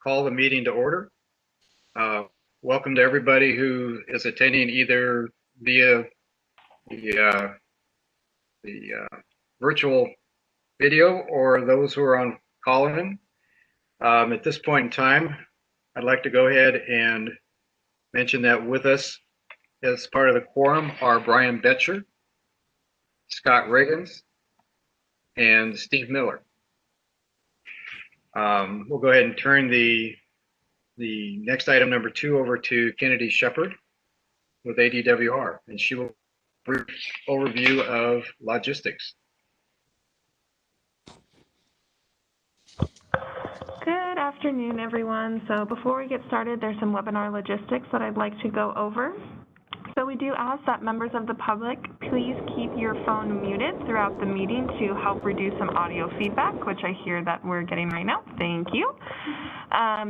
call the meeting to order. Welcome to everybody who is attending either via the virtual video or those who are on call-in. At this point in time, I'd like to go ahead and mention that with us as part of the quorum are Brian Betcher, Scott Riggins, and Steve Miller. We'll go ahead and turn the next item, number 2, over to Kennedy Shepard with ADWR, and she will brief overview of logistics. Good afternoon, everyone. So before we get started, there's some webinar logistics that I'd like to go over. So we do ask that members of the public please keep your phone muted throughout the meeting to help reduce some audio feedback, which I hear that we're getting right now. Thank you.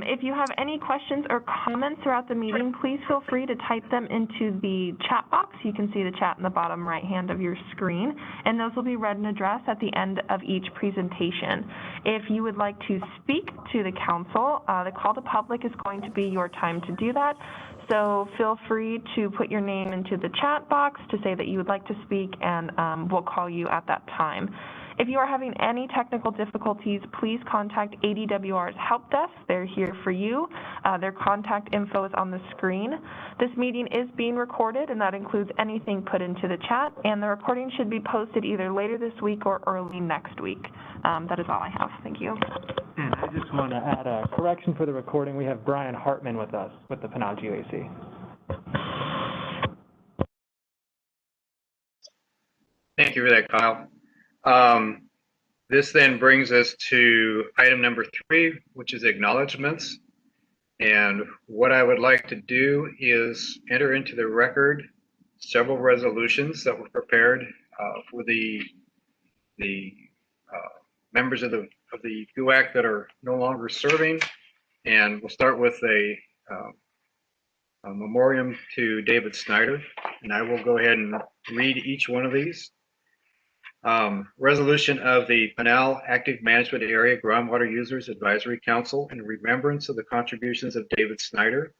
If you have any questions or comments throughout the meeting, please feel free to type them into the chat box. You can see the chat in the bottom right hand of your screen, and those will be read and addressed at the end of each presentation. If you would like to speak to the council, the call to public is going to be your time to do that. So feel free to put your name into the chat box to say that you would like to speak, and we'll call you at that time. If you are having any technical difficulties, please contact ADWR's help desk. They're here for you. Their contact info is on the screen. This meeting is being recorded, and that includes anything put into the chat, and the recording should be posted either later this week or early next week. That is all I have. Thank you. And I just want to add a correction for the recording. We have Brian Hartman with us with the Pinal GAC. Thank you for that, Kyle. This then brings us to item number 3, which is acknowledgements. And what I would like to do is enter into the record several resolutions that were prepared for the members of the GUAC that are no longer serving. And we'll start with a memoriam to David Snyder. And I will go ahead and read each one of these. Resolution of the Pinal Active Management Area Groundwater Users Advisory Council in remembrance of the contributions of David Snyder.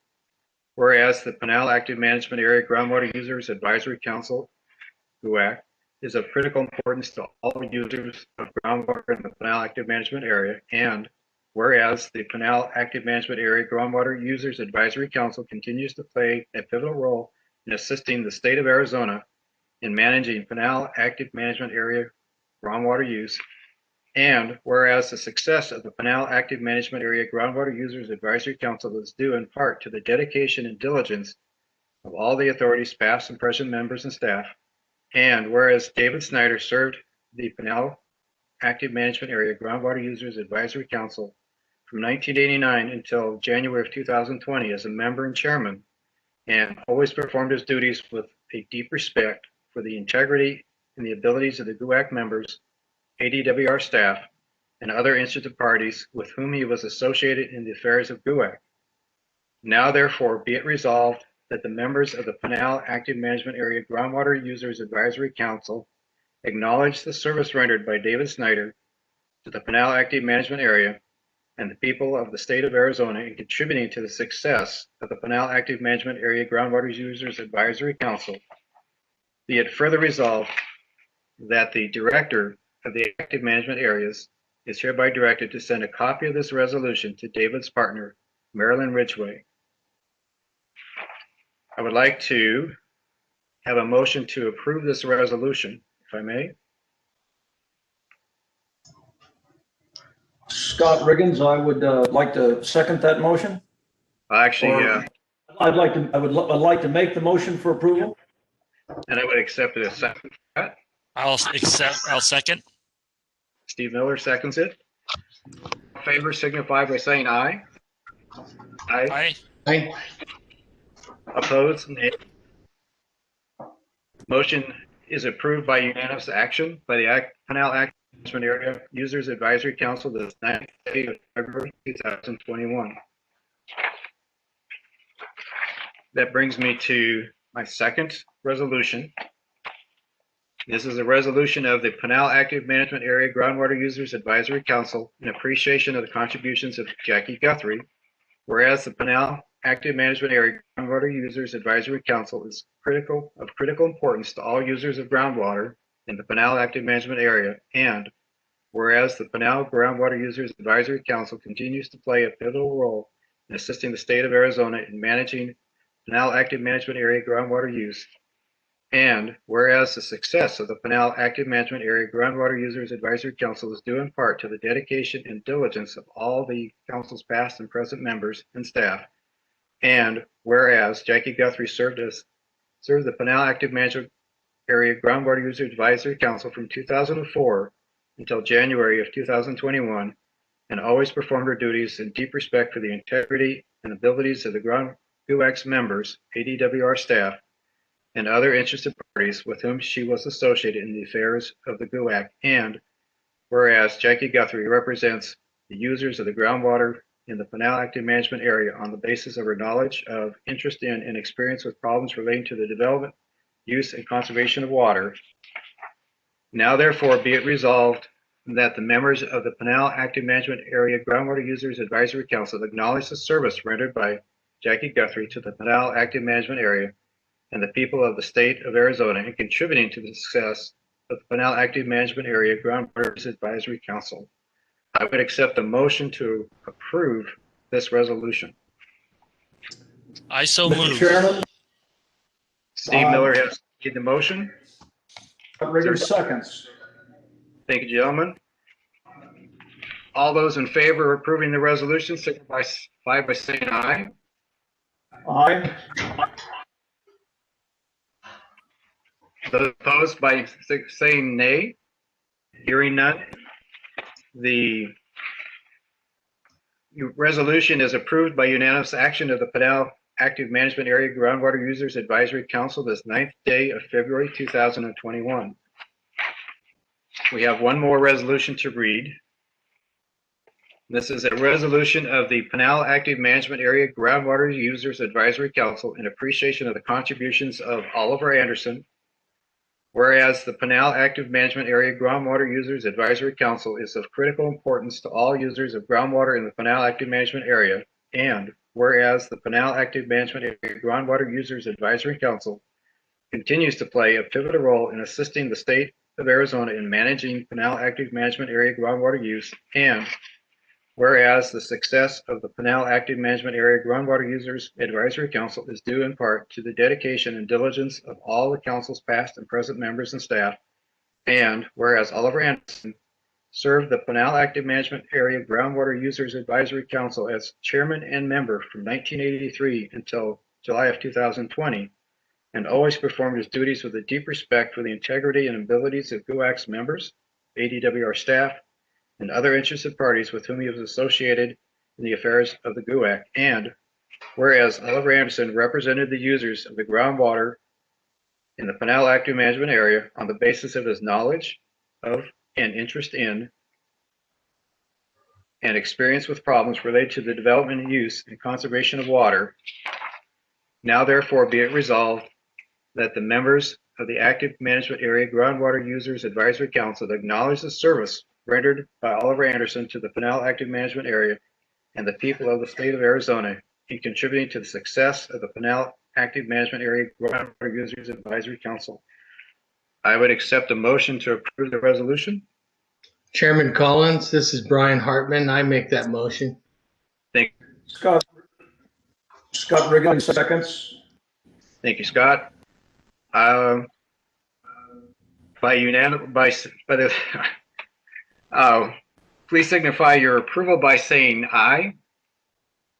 Whereas the Pinal Active Management Area Groundwater Users Advisory Council, GUAC, is of critical importance to all users of groundwater in the Pinal Active Management Area, and whereas the Pinal Active Management Area Groundwater Users Advisory Council continues to play a pivotal role in assisting the state of Arizona in managing Pinal Active Management Area groundwater use, and whereas the success of the Pinal Active Management Area Groundwater Users Advisory Council is due in part to the dedication and diligence of all the authorities, past and present members and staff, and whereas David Snyder served the Pinal Active Management Area Groundwater Users Advisory Council from 1989 until January of 2020 as a member and chairman, and always performed his duties with a deep respect for the integrity and the abilities of the GUAC members, ADWR staff, and other interested parties with whom he was associated in the affairs of GUAC. Now, therefore, be it resolved that the members of the Pinal Active Management Area Groundwater Users Advisory Council acknowledge the service rendered by David Snyder to the Pinal Active Management Area and the people of the state of Arizona in contributing to the success of the Pinal Active Management Area Groundwater Users Advisory Council. Be it further resolved that the director of the active management areas is hereby directed to send a copy of this resolution to David's partner, Marilyn Ridgway. I would like to have a motion to approve this resolution, if I may. Scott Riggins, I would like to second that motion. Actually, I'd like to make the motion for approval. And I would accept it as second. I'll second. Steve Miller seconds it. In favor signify by saying aye. Aye. Aye. Opposed? Nay. Motion is approved by unanimous action by the Pinal Active Management Area Users Advisory Council the 9th day of February 2021. That brings me to my second resolution. This is a resolution of the Pinal Active Management Area Groundwater Users Advisory Council in appreciation of the contributions of Jackie Guthrie, whereas the Pinal Active Management Area Groundwater Users Advisory Council is of critical importance to all users of groundwater in the Pinal Active Management Area, and whereas the Pinal Groundwater Users Advisory Council continues to play a pivotal role in assisting the state of Arizona in managing Pinal Active Management Area groundwater use, and whereas the success of the Pinal Active Management Area Groundwater Users Advisory Council is due in part to the dedication and diligence of all the council's past and present members and staff, and whereas Jackie Guthrie served the Pinal Active Management Area Groundwater User Advisory Council from 2004 until January of 2021, and always performed her duties in deep respect for the integrity and abilities of the GUAC's members, ADWR staff, and other interested parties with whom she was associated in the affairs of the GUAC, and whereas Jackie Guthrie represents the users of the groundwater in the Pinal Active Management Area on the basis of her knowledge of, interest in, and experience with problems relating to the development, use, and conservation of water. Now therefore be it resolved that the members of the Pinal Active Management Area Groundwater Users Advisory Council acknowledge the service rendered by Jackie Guthrie to the Pinal Active Management Area and the people of the state of Arizona in contributing to the success of the Pinal Active Management Area Groundwater Advisory Council. I would accept a motion to approve this resolution. I so Mr. move. Chairman, Steve Miller has made the motion. Rigger seconds. Thank you, gentlemen. All those in favor of approving the resolution signify by saying aye. Aye. Those opposed by saying nay. Hearing none, the resolution is approved by unanimous action of the Pinal Active Management Area Groundwater Users Advisory Council this 9th day of February 2021. We have one more resolution to read. This is a resolution of the Pinal Active Management Area Groundwater Users Advisory Council in appreciation of the contributions of Oliver Anderson. Whereas the Pinal Active Management Area Groundwater Users Advisory Council is of critical importance to all users of groundwater in the Pinal Active Management Area, and whereas the Pinal Active Management Area Groundwater Users Advisory Council continues to play a pivotal role in assisting the state of Arizona in managing Pinal Active Management Area groundwater use, and whereas the success of the Pinal Active Management Area Groundwater Users Advisory Council is due in part to the dedication and diligence of all the council's past and present members and staff, and whereas Oliver Anderson served the Pinal Active Management Area Groundwater Users Advisory Council as chairman and member from 1983 until July of 2020, and always performed his duties with a deep respect for the integrity and abilities of GUAC's members, ADWR staff, and other interested parties with whom he was associated in the affairs of the GUAC, and whereas Oliver Anderson represented the users of the groundwater in the Pinal Active Management Area on the basis of his knowledge of and interest in and experience with problems related to the development and use and conservation of water. Now therefore be it resolved that the members of the Active Management Area Groundwater Users Advisory Council acknowledge the service rendered by Oliver Anderson to the Pinal Active Management Area and the people of the state of Arizona in contributing to the success of the Pinal Active Management Area Groundwater Users Advisory Council. I would accept a motion to approve the resolution. Chairman Collins, this is Brian Hartman. I make that motion. Thank Scott Rigger seconds. you, Scott. Please signify your approval by saying aye.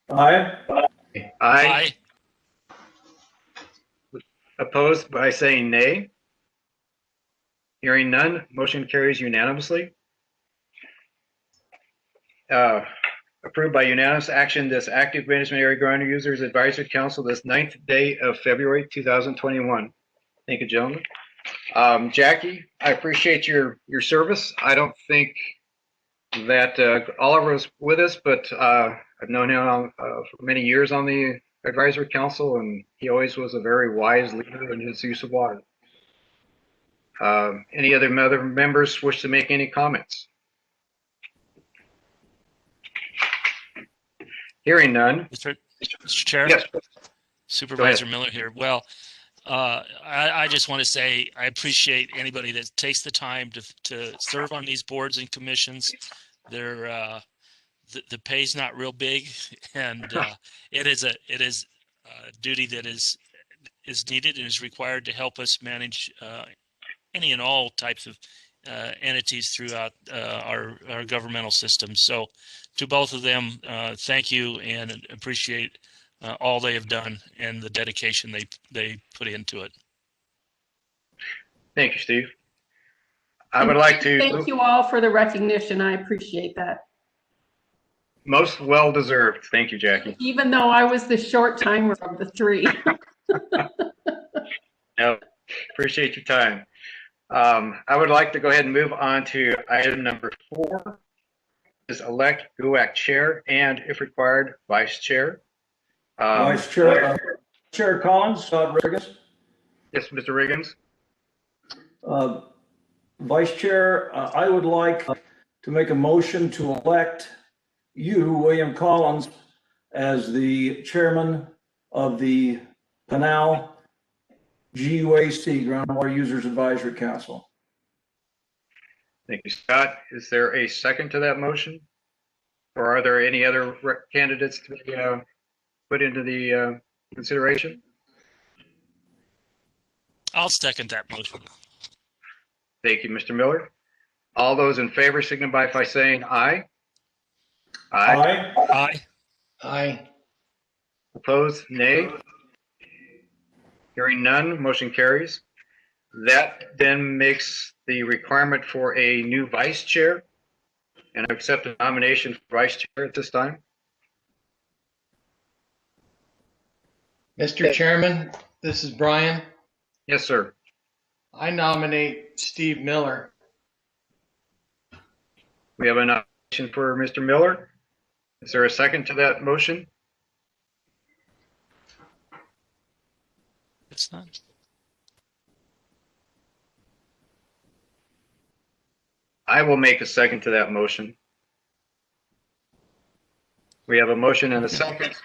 Aye. Aye. Opposed by saying nay. Hearing none, motion carries unanimously. Approved by unanimous action, this Active Management Area Groundwater Users Advisory Council this 9th day of February 2021. Thank you, gentlemen. Jackie, I appreciate your service. I don't think that Oliver was with us, but I've known him for many years on the advisory council, and he always was a very wise leader in his use of water. Any other members wish to make any comments? Hearing none. Mr. Chair? Yes. Supervisor Miller here. Well, I just want to say I appreciate anybody that takes the time to serve on these boards and commissions. They're the pay's not real big, and it is a duty that is needed and is required to help us manage any and all types of entities throughout our governmental system. So, to both of them, thank you and appreciate all they have done and the dedication they put into it. Thank you, Steve. I would like to Thank you all for the recognition. I appreciate that. Most well deserved. Thank you, Jackie. Even though I was the short timer of the three. No, appreciate your time. I would like to go ahead and move on to item number 4, is elect GUAC chair and, if required, vice chair. Vice Chair, Chair Collins, Riggins. Yes, Mr. Riggins. Vice Chair, I would like to make a motion to elect you, William Collins, as the chairman of the Pinal GUAC, Groundwater Users Advisory Council. Thank you, Scott. Is there a second to that motion? Or are there any other candidates to be put into the consideration? I'll second that motion. Thank you, Mr. Miller. All those in favor signify by saying aye. Aye. Aye. Aye. Opposed, nay. Hearing none, motion carries. That then makes the requirement for a new vice chair, and I accept the nomination for vice chair at this time. Mr. Chairman, this is Brian. Yes, sir. I nominate Steve Miller. We have a nomination for Mr. Miller. Is there a second to that motion? It's not. I will make a second to that motion. We have a motion and a second.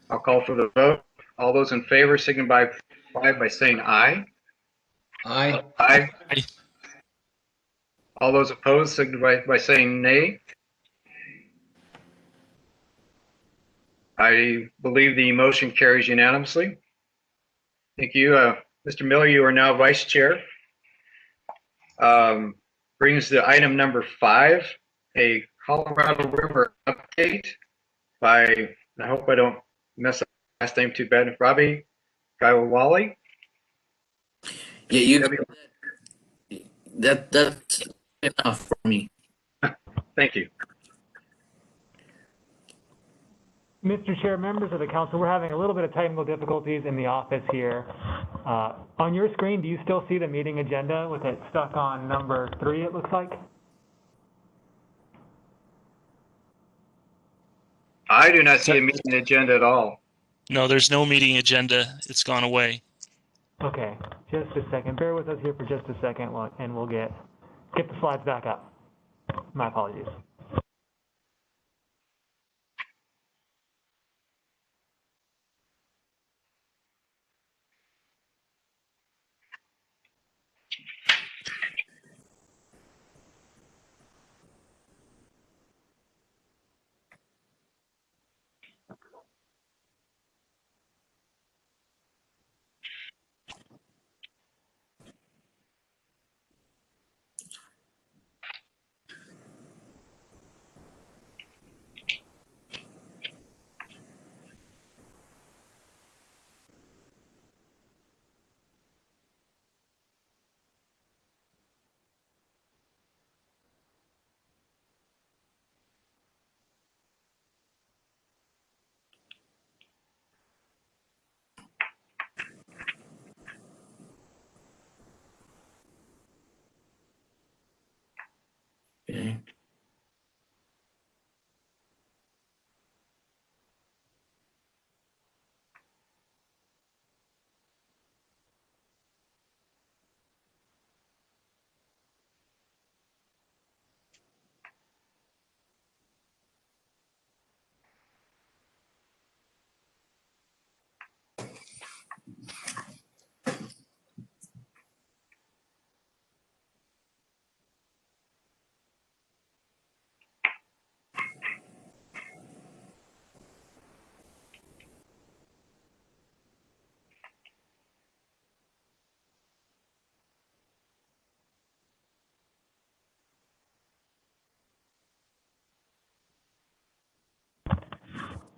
I'll call for the vote. All those in favor signify by saying aye. Aye. Aye. Aye. All those opposed signify by saying nay. I believe the motion carries unanimously. Thank you. Mr. Miller, you are now vice chair. Brings to item number 5, a Colorado River update by, I hope I don't mess up the last name too bad, Robbie Kaiwali. Yeah, that's enough for me. Thank you. Mr. Chair, members of the council, we're having a little bit of technical difficulties in the office here. On your screen, do you still see the meeting agenda with it stuck on number 3, it looks like? I do not see a meeting agenda at all. No, there's no meeting agenda. It's gone away. Okay, just a second. Bear with us here for just a second, and we'll get the slides back up. My apologies.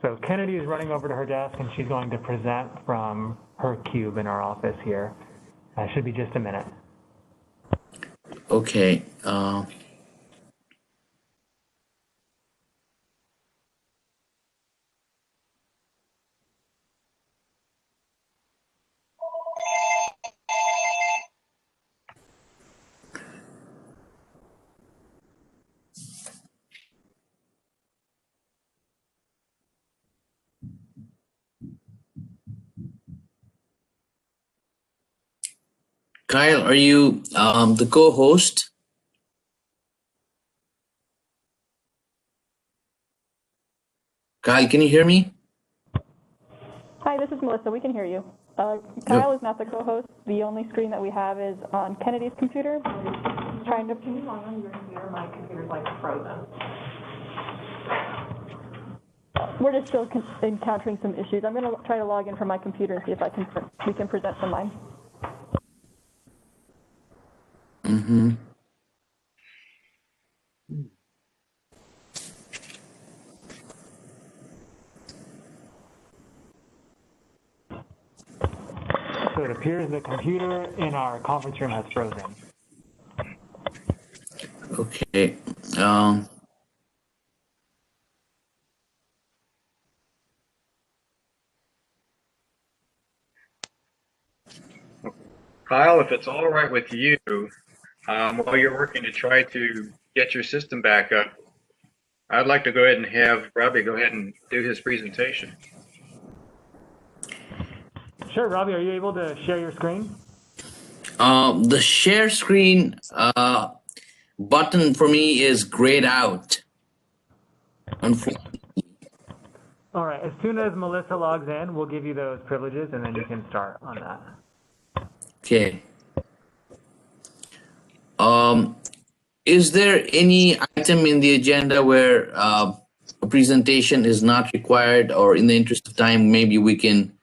So Kennedy is running over to her desk and she's going to present from her cube in our office here. Should be just a minute. Okay. Kyle, are you the co-host? Kyle, can you hear me? Hi, this is Melissa. We can hear you. Kyle is not the co-host. The only screen that we have is on Kennedy's computer. We're trying to. Can you log on your computer? My computer's like frozen. We're just still encountering some issues. I'm going to try to log in from my computer and see if we can present from mine. Mm-hmm. So it appears the computer in our conference room has frozen. Okay. Kyle, if it's all right with you, while you're working to try to get your system back up, I'd like to go ahead and have Robbie go ahead and do his presentation. Sure, Robbie, are you able to share your screen? The share screen button for me is grayed out. Unfortunately. All right, as soon as Melissa logs in, we'll give you those privileges and then you can start on that. Okay. Is there any item in the agenda where a presentation is not required, or in the interest of time, maybe we can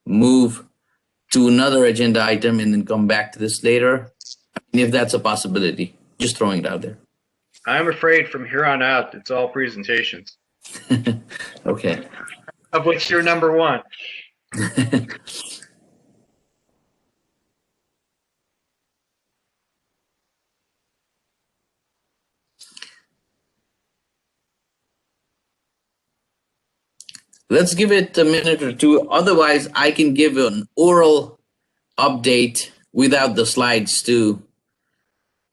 move to another agenda item and then come back to this later? I mean, if that's a possibility, just throwing it out there. I'm afraid from here on out, it's all presentations, Okay. of which you're number one. Let's give it a minute or two. Otherwise, I can give an oral update without the slides too.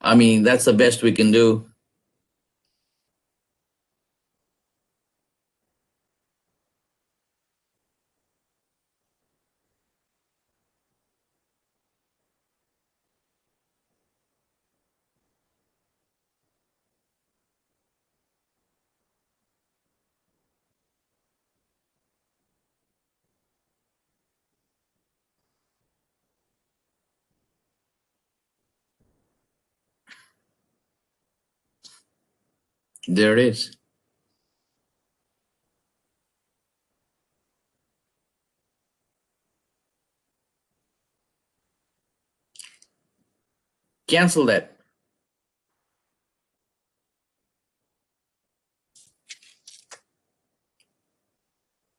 I mean, that's the best we can do. There it is. Cancel that.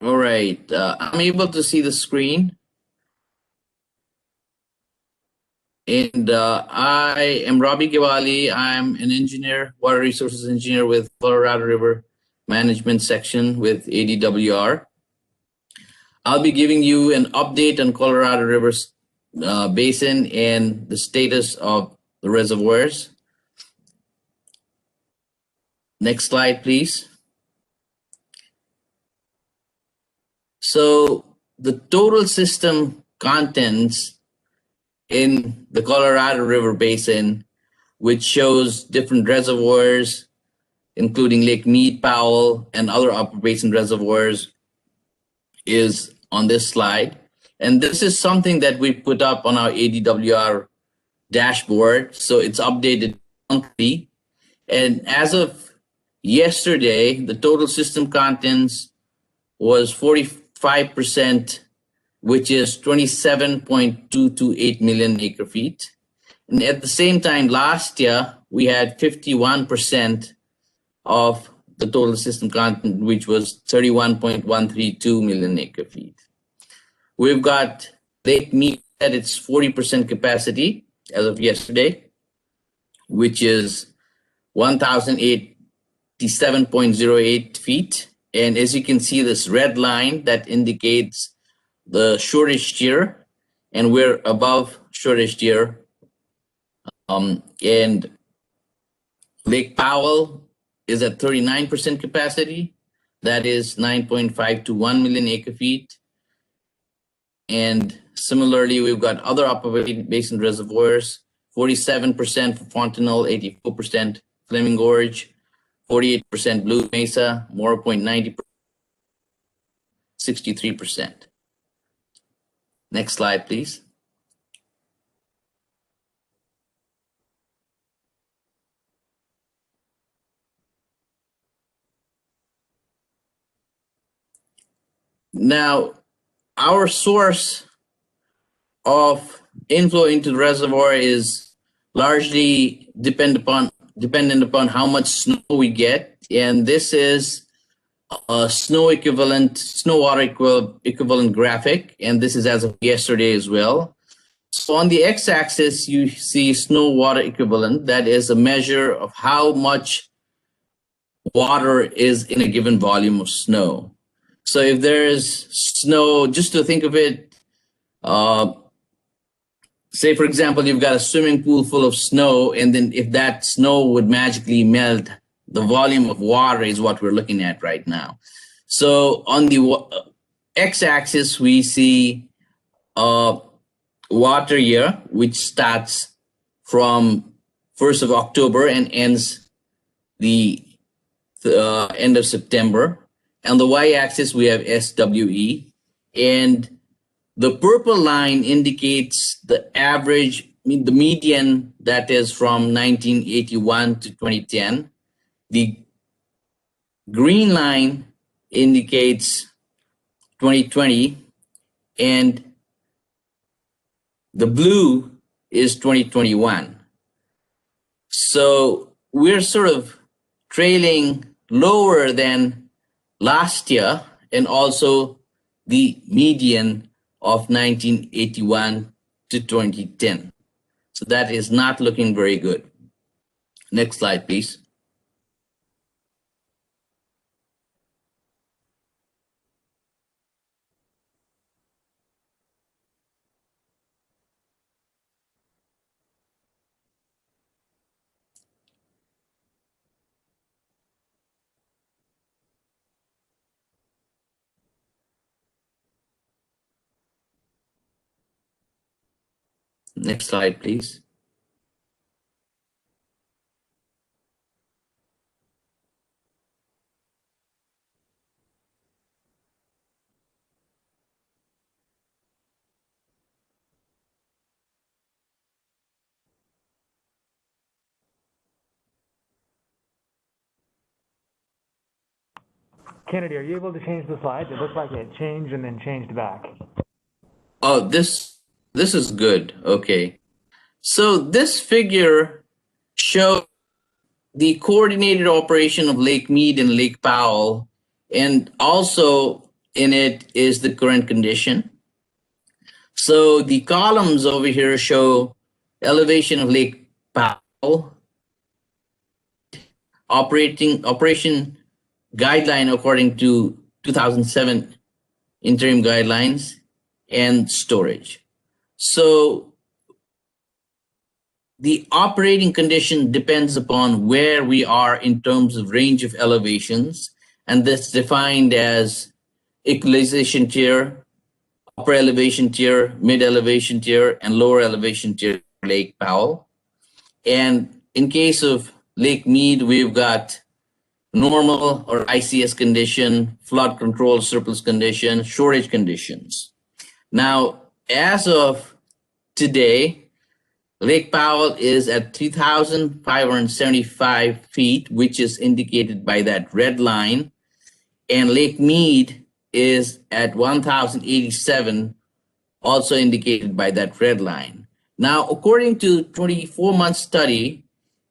All right, I'm able to see the screen. And I am Robbie Givali. I'm an engineer, water resources engineer with Colorado River Management Section with ADWR. I'll be giving you an update on Colorado River's basin and the status of the reservoirs. Next slide, please. So the total system contents in the Colorado River Basin, which shows different reservoirs, including Lake Mead, Powell, and other upper basin reservoirs, is on this slide. And this is something that we put up on our ADWR dashboard, so it's updated monthly. And as of yesterday, the total system contents was 45%, which is 27.228 million acre feet. And at the same time last year, we had 51% of the total system content, which was 31.132 million acre feet. We've got Lake Mead at its 40% capacity as of yesterday, which is 1,087.08 feet. And as you can see, this red line that indicates the shortest year, and we're above shortest year. And Lake Powell is at 39% capacity. That is 9.521 million acre feet. And similarly, we've got other upper basin reservoirs, 47% for Fontenelle, 84% Fleming Gorge, 48% Blue Mesa, Morro Point 90%, 63%. Next slide, please. Now, our source of inflow into the reservoir is largely dependent upon how much snow we get, and this is a snow water equivalent graphic, and this is as of yesterday as well. So on the x-axis, you see snow water equivalent. That is a measure of how much water is in a given volume of snow. So if there is snow, just to think of it, say, for example, you've got a swimming pool full of snow, and then if that snow would magically melt, the volume of water is what we're looking at right now. So on the x-axis, we see water year, which starts from 1st of October and ends the end of September. On the y-axis, we have SWE, and the purple line indicates the average, the median, that is from 1981 to 2010. The green line indicates 2020, and the blue is 2021. So we're sort of trailing lower than last year, and also the median of 1981 to 2010. So that is not looking very good. Next slide, please. Next slide, please. Kennedy, are you able to change the slides? It looks like it changed and then changed back. Oh, this is good. Okay. So this figure shows the coordinated operation of Lake Mead and Lake Powell, and also in it is the current condition. So the columns over here show elevation of Lake Powell, operation guideline according to 2007 interim guidelines, and storage. So the operating condition depends upon where we are in terms of range of elevations, and that's defined as equalization tier, upper elevation tier, mid elevation tier, and lower elevation tier Lake Powell. And in case of Lake Mead, we've got normal or ICS condition, flood control surplus condition, shortage conditions. Now, as of today, Lake Powell is at 3,575 feet, which is indicated by that red line, and Lake Mead is at 1,087, also indicated by that red line. Now, according to 24-month study,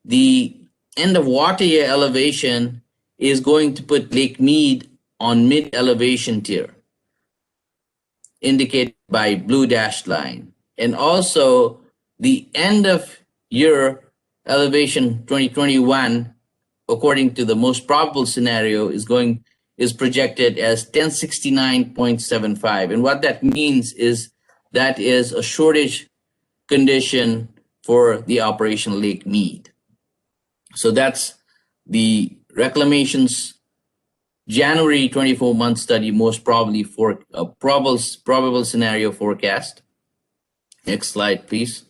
the end of water year elevation is going to put Lake Mead on mid-elevation tier, indicated by blue dashed line. And also the end of year elevation 2021, according to the most probable scenario, is projected as 1069.75. And what that means is that is a shortage condition for the Operation Lake Mead. So that's the reclamation's January 24-month study, most probably for a probable scenario forecast. Next slide, please.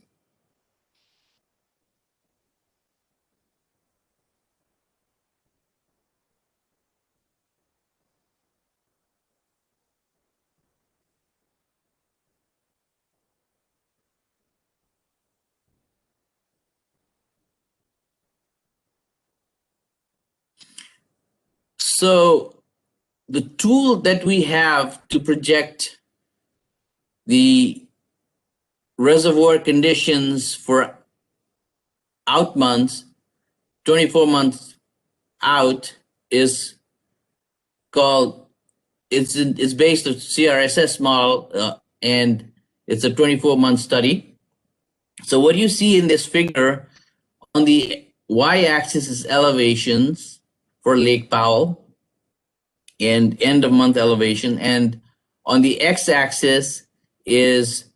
So the tool that we have to project the reservoir conditions for out months, 24 months out, is called, it's based on CRSS model, and it's a 24-month study. So what you see in this figure, on the y-axis is elevations for Lake Powell and end of month elevation, and on the x-axis is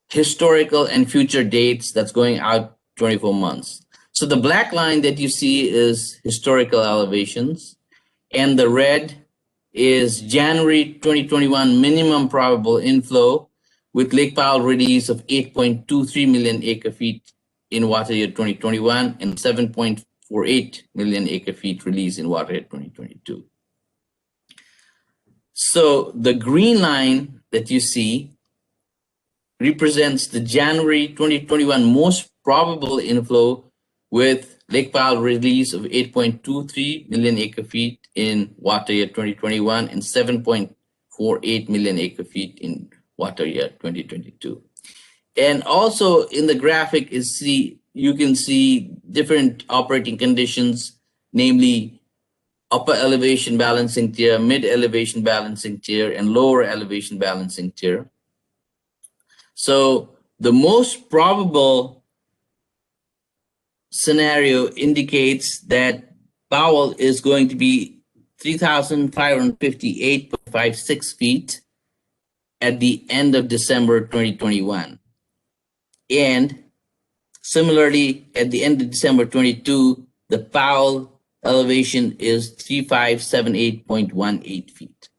historical and future dates that's going out 24 months. So the black line that you see is historical elevations, and the red is January 2021 minimum probable inflow with Lake Powell release of 8.23 million acre feet in water year 2021 and 7.48 million acre feet release in water year 2022. So the green line that you see represents the January 2021 most probable inflow with Lake Powell release of 8.23 million acre feet in water year 2021 and 7.48 million acre feet in water year 2022. And also in the graphic you can see different operating conditions, namely upper elevation balancing tier, mid elevation balancing tier, and lower elevation balancing tier. So the most probable scenario indicates that Powell is going to be 3,558.56 feet at the end of December 2021. And similarly, at the end of December 22, the Powell elevation is 3,578.18 feet.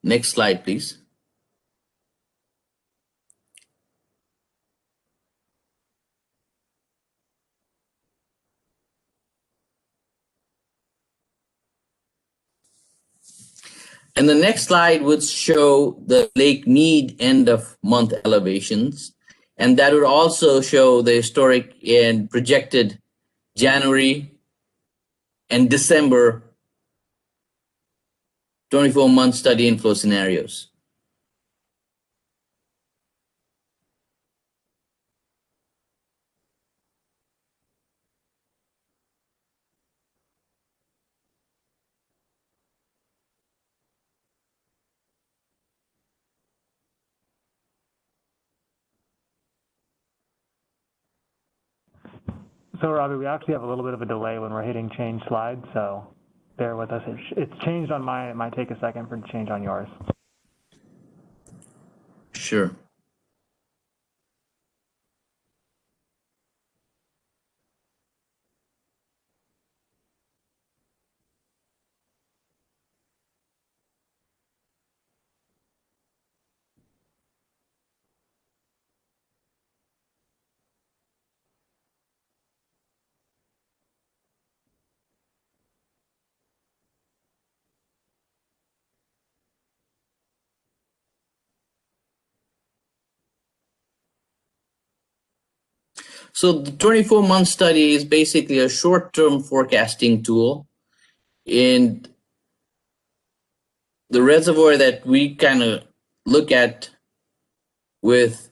Next slide, please. And the next slide would show the Lake Mead end of month elevations. And that would also show the historic and projected January and December 24-month study inflow scenarios. So Robbie, we actually have a little bit of a delay when we're hitting change slide, so bear with us. It's changed on mine. It might take a second for it to change on yours. Sure. So the 24-month study is basically a short-term forecasting tool. And the reservoir that we kind of look at with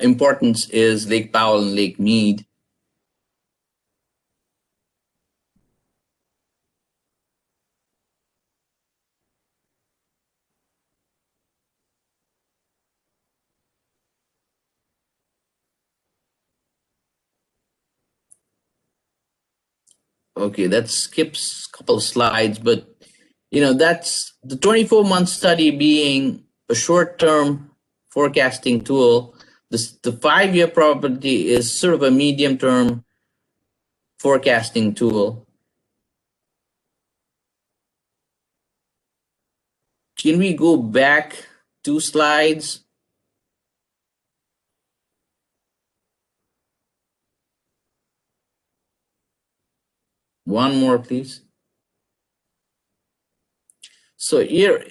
importance is Lake Powell and Lake Mead. Okay, that skips a couple of slides, but that's the 24-month study being a short-term forecasting tool. The 5-year probability is sort of a medium-term forecasting tool. Can we go back 2 slides? One more, please. So here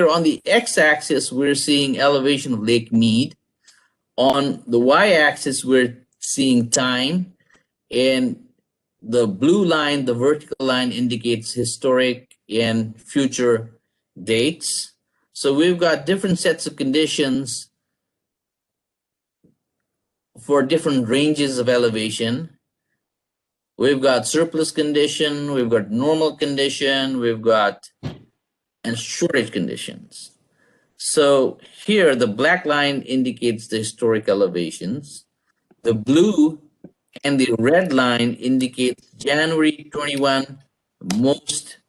on the x-axis, we're seeing elevation of Lake Mead. On the y-axis, we're seeing time, and the blue line, the vertical line, indicates historic and future dates. So we've got different sets of conditions for different ranges of elevation. We've got surplus condition, we've got normal condition, and shortage conditions. So here, the black line indicates the historic elevations. The blue and the red line indicates January 21 most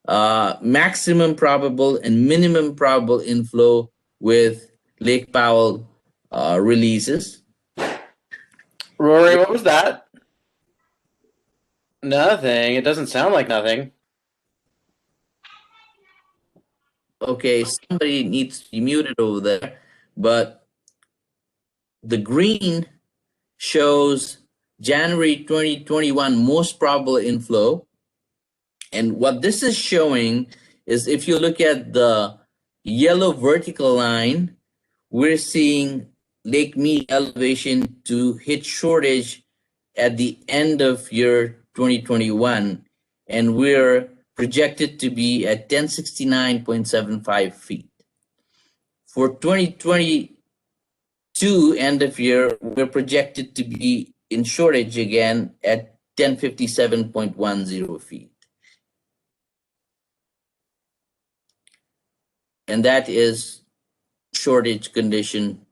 maximum probable and minimum probable inflow with Lake Powell releases. Rory, what was that? Nothing. It doesn't sound like nothing. Okay, somebody needs to be muted over there, but the green shows January 2021 most probable inflow. And what this is showing is if you look at the yellow vertical line, we're seeing Lake Mead elevation to hit shortage at the end of year 2021. And we're projected to be at 1069.75 feet. For 2022 end of year, we're projected to be in shortage again at 1057.10 feet. And that is shortage condition.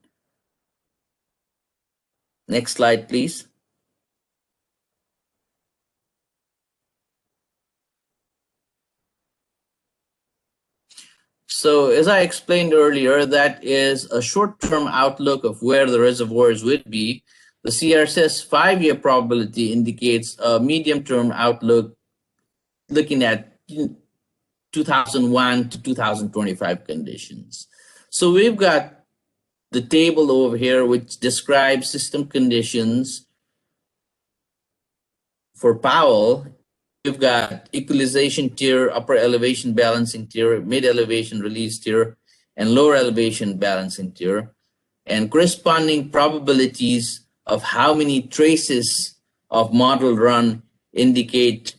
Next slide, please. So as I explained earlier, that is a short-term outlook of where the reservoirs would be. The CRSS 5-year probability indicates a medium-term outlook looking at 2001 to 2025 conditions. So we've got the table over here which describes system conditions for Powell. We've got equalization tier, upper elevation balancing tier, mid elevation release tier, and lower elevation balancing tier, and corresponding probabilities of how many traces of model run indicate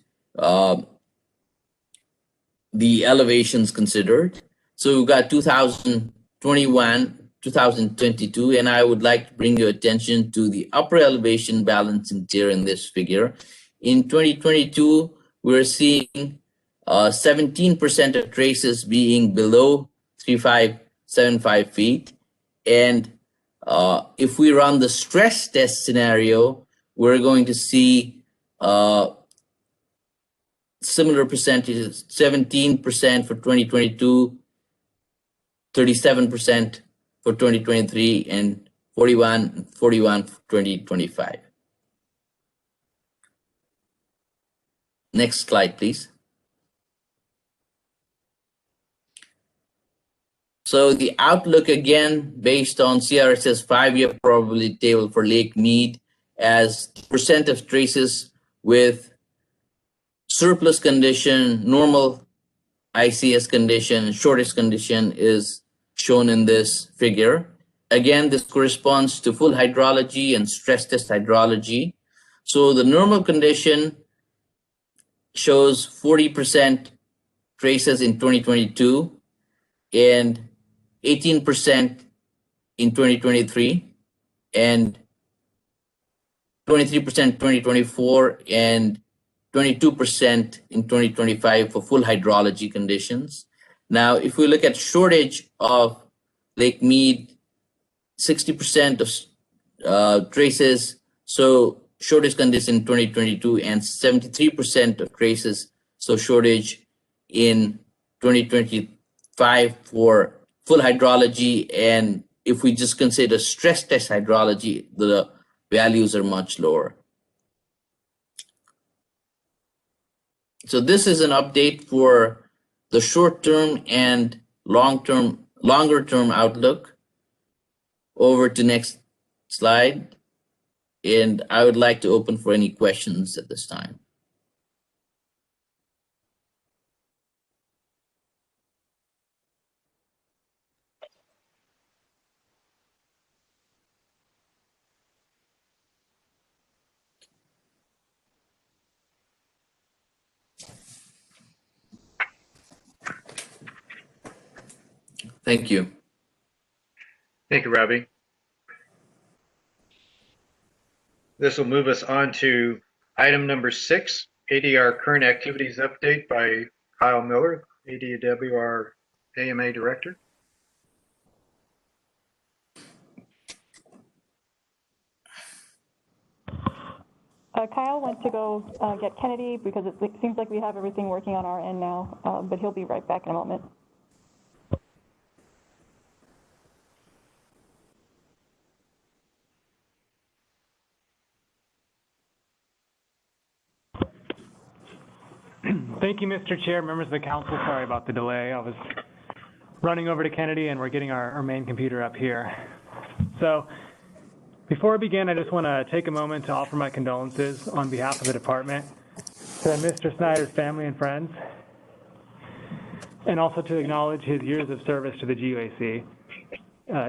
the elevations considered. So we've got 2021, 2022, and I would like to bring your attention to the upper elevation balancing tier in this figure. In 2022, we're seeing 17% of traces being below 3575 feet. And if we run the stress test scenario, we're going to see similar percentages, 17% for 2022, 37% for 2023, and 41 for 2025. Next slide, please. So the outlook, again, based on CRSS 5-year probability table for Lake Mead as percent of traces with surplus condition, normal ICS condition, shortest condition is shown in this figure. Again, this corresponds to full hydrology and stress test hydrology. So the normal condition shows 40% traces in 2022 and 18% in 2023 and 23% 2024 and 22% in 2025 for full hydrology conditions. Now, if we look at shortage of Lake Mead, 60% of traces, so shortage condition in 2022, and 73% of traces saw shortage in 2025 for full hydrology. And if we just consider stress test hydrology, the values are much lower. So this is an update for the short-term and longer-term outlook. Over to next slide. And I would like to open for any questions at this time. Thank you. Thank you, Robbie. This will move us on to item number 6, ADR Current Activities Update by Kyle Miller, ADWR AMA Director. Kyle went to go get Kennedy because it seems like we have everything working on our end now, but he'll be right back in a moment. Thank you, Mr. Chair, members of the council. Sorry about the delay. I was running over to Kennedy and we're getting our main computer up here. So before I begin, I just want to take a moment to offer my condolences on behalf of the department to Mr. Snyder's family and friends, and also to acknowledge his years of service to the GUAC.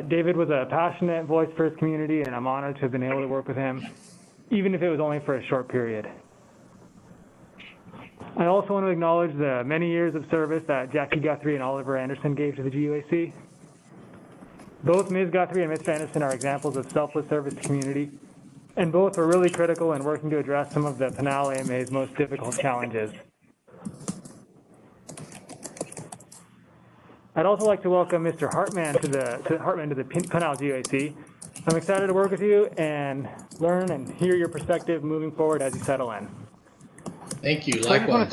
David was a passionate voice for his community, and I'm honored to have been able to work with him, even if it was only for a short period. I also want to acknowledge the many years of service that Jackie Guthrie and Oliver Anderson gave to the GUAC. Both Ms. Guthrie and Mr. Anderson are examples of selfless service to community, and both were really critical in working to address some of the Pinal AMA's most difficult challenges. I'd also like to welcome Mr. Hartman to the Pinal GUAC. I'm excited to work with you and learn and hear your perspective moving forward as you settle in. Thank you. So Likewise.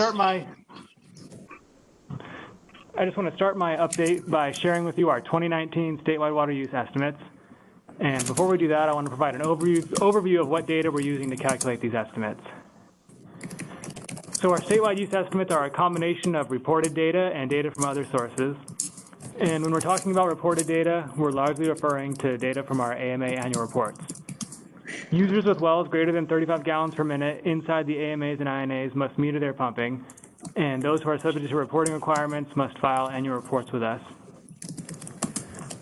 I just want to start my update by sharing with you our 2019 statewide water use estimates. And before we do that, I want to provide an overview of what data we're using to calculate these estimates. So our statewide use estimates are a combination of reported data and data from other sources. And when we're talking about reported data, we're largely referring to data from our AMA annual reports. Users with wells greater than 35 gallons per minute inside the AMAs and INAs must meter their pumping, and those who are subject to reporting requirements must file annual reports with us.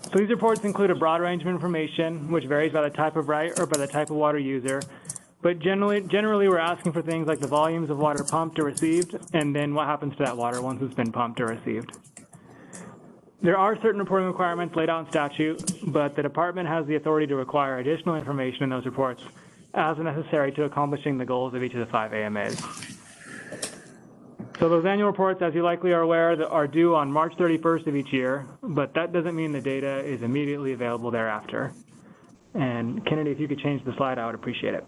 So these reports include a broad range of information, which varies by the type of right or by the type of water user, but generally we're asking for things like the volumes of water pumped or received, and then what happens to that water once it's been pumped or received. There are certain reporting requirements laid out in statute, but the department has the authority to require additional information in those reports as necessary to accomplishing the goals of each of the 5 AMAs. So those annual reports, as you likely are aware, are due on March 31st of each year, but that doesn't mean the data is immediately available thereafter. And Kennedy, if you could change the slide, I would appreciate it.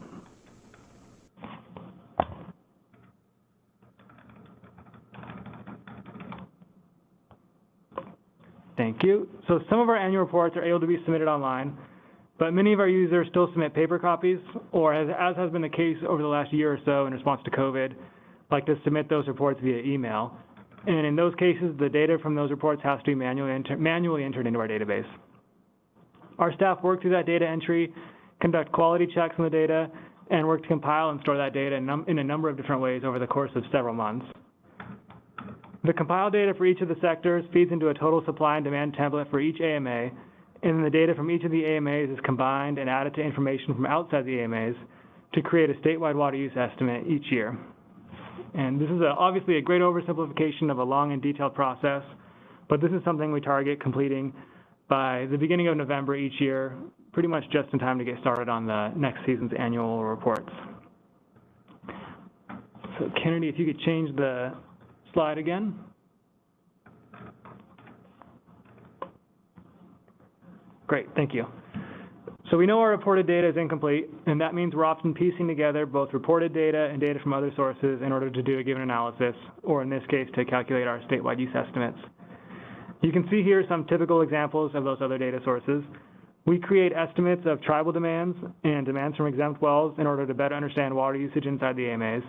Thank you. So some of our annual reports are able to be submitted online, but many of our users still submit paper copies, or as has been the case over the last year or so in response to COVID, like to submit those reports via email. And in those cases, the data from those reports has to be manually entered into our database. Our staff work through that data entry, conduct quality checks on the data, and work to compile and store that data in a number of different ways over the course of several months. The compiled data for each of the sectors feeds into a total supply and demand template for each AMA, and then the data from each of the AMAs is combined and added to information from outside the AMAs to create a statewide water use estimate each year. And this is obviously a great oversimplification of a long and detailed process, but this is something we target completing by the beginning of November each year, pretty much just in time to get started on the next season's annual reports. So Kennedy, if you could change the slide again. Great, thank you. So we know our reported data is incomplete, and that means we're often piecing together both reported data and data from other sources in order to do a given analysis, or in this case, to calculate our statewide use estimates. You can see here some typical examples of those other data sources. We create estimates of tribal demands and demands from exempt wells in order to better understand water usage inside the AMAs.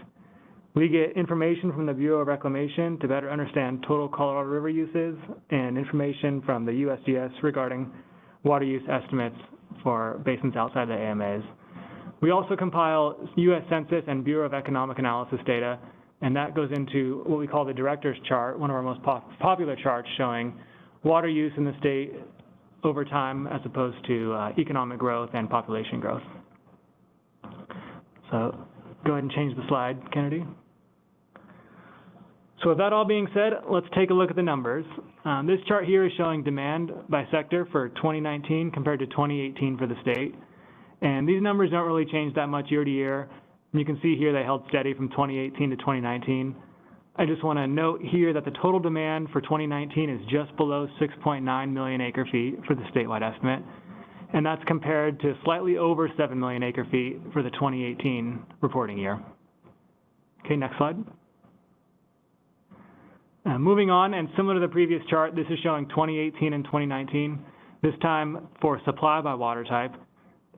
We get information from the Bureau of Reclamation to better understand total Colorado River uses and information from the USGS regarding water use estimates for basins outside the AMAs. We also compile U.S. Census and Bureau of Economic Analysis data, and that goes into what we call the director's chart, one of our most popular charts showing water use in the state over time as opposed to economic growth and population growth. So go ahead and change the slide, Kennedy. So with that all being said, let's take a look at the numbers. This chart here is showing demand by sector for 2019 compared to 2018 for the state. And these numbers don't really change that much year to year. You can see here they held steady from 2018 to 2019. I just want to note here that the total demand for 2019 is just below 6.9 million acre feet for the statewide estimate. And that's compared to slightly over 7 million acre feet for the 2018 reporting year. Okay, next slide. Moving on, and similar to the previous chart, this is showing 2018 and 2019, this time for supply by water type.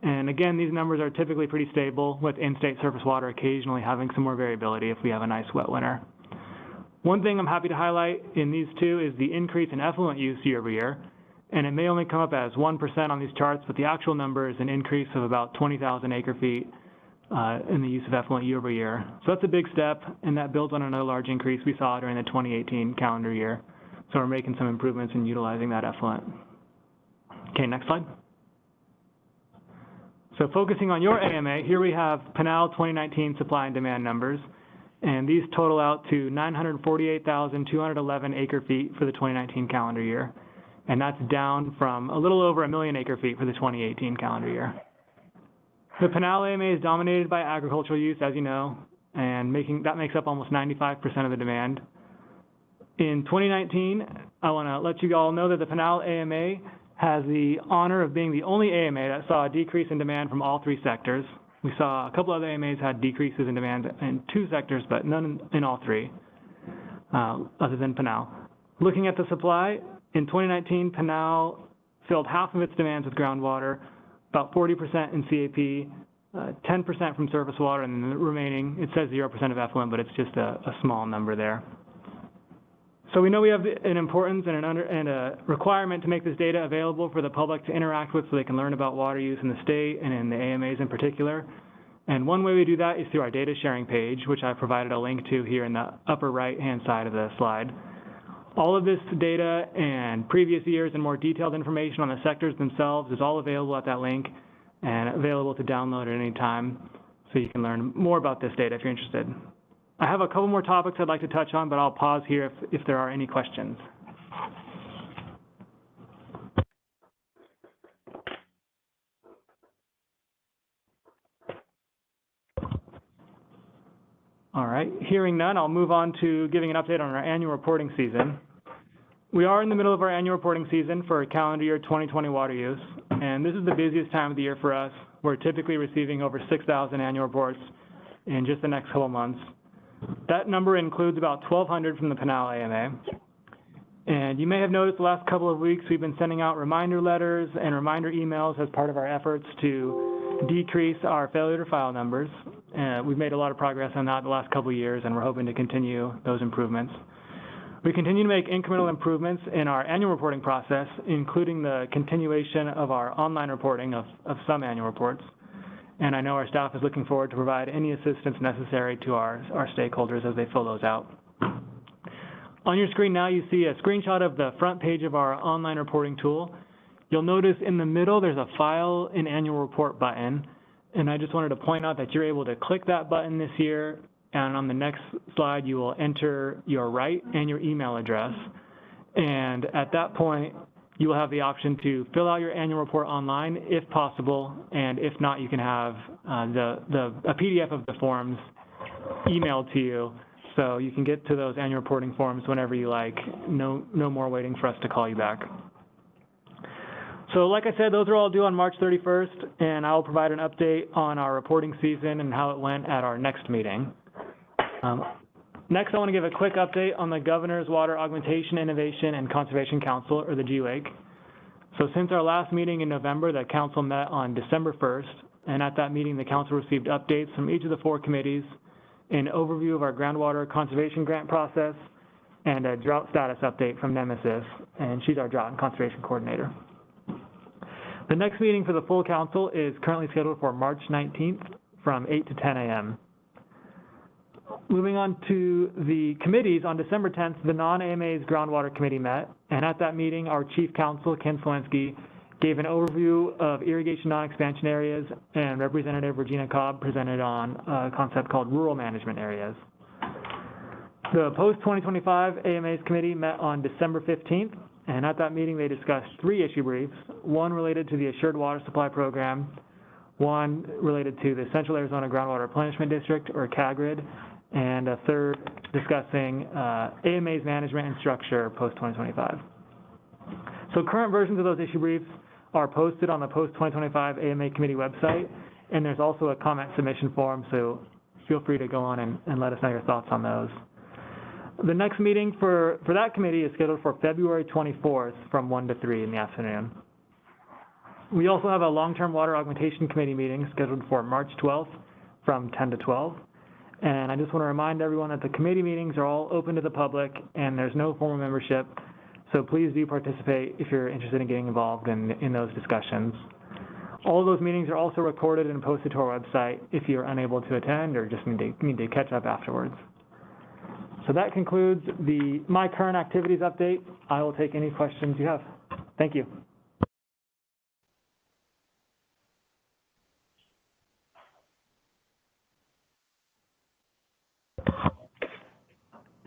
And again, these numbers are typically pretty stable, with in-state surface water occasionally having some more variability if we have a nice wet winter. One thing I'm happy to highlight in these two is the increase in effluent use year over year. And it may only come up as 1% on these charts, but the actual number is an increase of about 20,000 acre feet in the use of effluent year over year. So that's a big step, and that builds on another large increase we saw during the 2018 calendar year. So we're making some improvements in utilizing that effluent. Okay, next slide. So focusing on your AMA, here we have Pinal 2019 supply and demand numbers, and these total out to 948,211 acre feet for the 2019 calendar year. And that's down from a little over 1 million acre feet for the 2018 calendar year. The Pinal AMA is dominated by agricultural use, as you know, and that makes up almost 95% of the demand. In 2019, I want to let you all know that the Pinal AMA has the honor of being the only AMA that saw a decrease in demand from all three sectors. We saw a couple other AMAs had decreases in demand in 2 sectors, but none in all 3, other than Pinal. Looking at the supply, in 2019, Pinal filled half of its demands with groundwater, about 40% in CAP, 10% from surface water, and the remaining, it says 0% of effluent, but it's just a small number there. So we know we have an importance and a requirement to make this data available for the public to interact with so they can learn about water use in the state and in the AMAs in particular. And one way we do that is through our data sharing page, which I provided a link to here in the upper right-hand side of the slide. All of this data and previous years and more detailed information on the sectors themselves is all available at that link and available to download at any time, so you can learn more about this data if you're interested. I have a couple more topics I'd like to touch on, but I'll pause here if there are any questions. All right, hearing none, I'll move on to giving an update on our annual reporting season. We are in the middle of our annual reporting season for calendar year 2020 water use, and this is the busiest time of the year for us. We're typically receiving over 6,000 annual reports in just the next couple months. That number includes about 1,200 from the Pinal AMA. And you may have noticed the last couple of weeks we've been sending out reminder letters and reminder emails as part of our efforts to decrease our failure to file numbers. We've made a lot of progress on that the last couple of years, and we're hoping to continue those improvements. We continue to make incremental improvements in our annual reporting process, including the continuation of our online reporting of some annual reports. And I know our staff is looking forward to provide any assistance necessary to our stakeholders as they fill those out. On your screen now, you see a screenshot of the front page of our online reporting tool. You'll notice in the middle there's a File an Annual Report button, and I just wanted to point out that you're able to click that button this year, and on the next slide you will enter your right and your email address. And at that point, you will have the option to fill out your annual report online if possible, and if not, you can have a PDF of the forms emailed to you, so you can get to those annual reporting forms whenever you like. No more waiting for us to call you back. So like I said, those are all due on March 31st, and I will provide an update on our reporting season and how it went at our next meeting. Next, I want to give a quick update on the Governor's Water Augmentation, Innovation, and Conservation Council, or the GWAC. So since our last meeting in November, the council met on December 1st, and at that meeting, the council received updates from each of the 4 committees, an overview of our groundwater conservation grant process, and a drought status update from Nemesis, and she's our drought and conservation coordinator. The next meeting for the full council is currently scheduled for March 19th from 8 to 10 a.m. Moving on to the committees, on December 10th, the non-AMA's Groundwater Committee met, and at that meeting, our Chief Counsel, Ken Slensky, gave an overview of irrigation non-expansion areas, and Representative Regina Cobb presented on a concept called rural management areas. The post-2025 AMA's committee met on December 15th, and at that meeting, they discussed 3 issue briefs, one related to the Assured Water Supply Program, one related to the Central Arizona Groundwater Replenishment District, or CAGRID, and a third discussing AMA's management and structure post-2025. So current versions of those issue briefs are posted on the post-2025 AMA committee website, and there's also a comment submission form, so feel free to go on and let us know your thoughts on those. The next meeting for that committee is scheduled for February 24th from 1 to 3 in the afternoon. We also have a long-term water augmentation committee meeting scheduled for March 12th from 10 to 12. And I just want to remind everyone that the committee meetings are all open to the public and there's no formal membership. So please do participate if you're interested in getting involved in those discussions. All of those meetings are also recorded and posted to our website if you're unable to attend or just need to catch up afterwards. So that concludes my current activities update. I will take any questions you have. Thank you.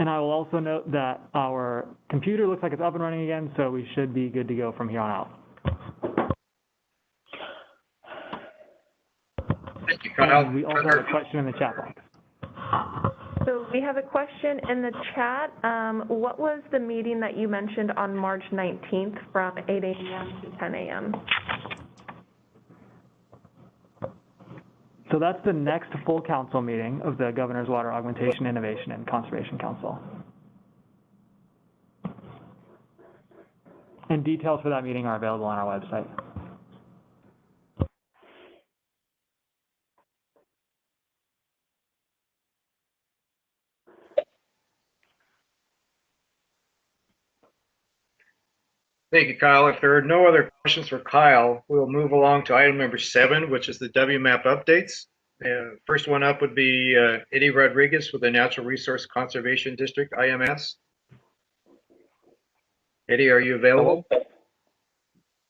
And I will also note that our computer looks like it's up and running again, so we should be good to go from here on out. Thank you, Kyle. And we also have a question in the chat box. So we have a question in the chat. What was the meeting that you mentioned on March 19th from 8 a.m. to 10 a.m.? So that's the next full council meeting of the Governor's Water Augmentation, Innovation, and Conservation Council. And details for that meeting are available on our website. Thank you, Kyle. If there are no other questions for Kyle, we'll move along to item number 7, which is the WMAP updates. First one up would be Eddie Rodriguez with the Natural Resource Conservation District, IMS. Eddie, are you available?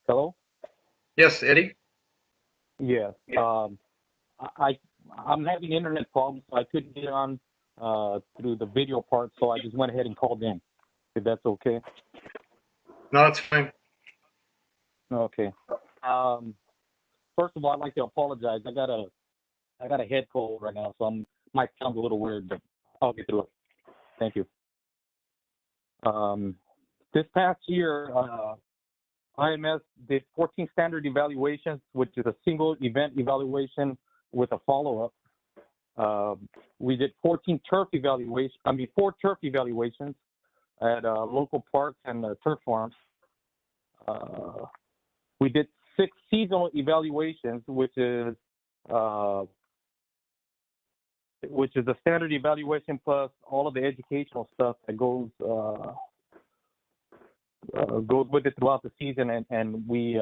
Hello? Yes, Eddie. Yes. I'm having internet problems, so I couldn't get on through the video part, so I just went ahead and called in, if that's okay. No, that's fine. Okay. First of all, I'd like to apologize. I got a head cold right now, so might sound a little weird, but I'll get through it. Thank you. This past year, IMS did 14 standard evaluations, which is a single event evaluation with a follow-up. We did 4 turf evaluations at local parks and turf farms. We did 6 seasonal evaluations, which is a standard evaluation plus all of the educational stuff that goes with it throughout the season, and we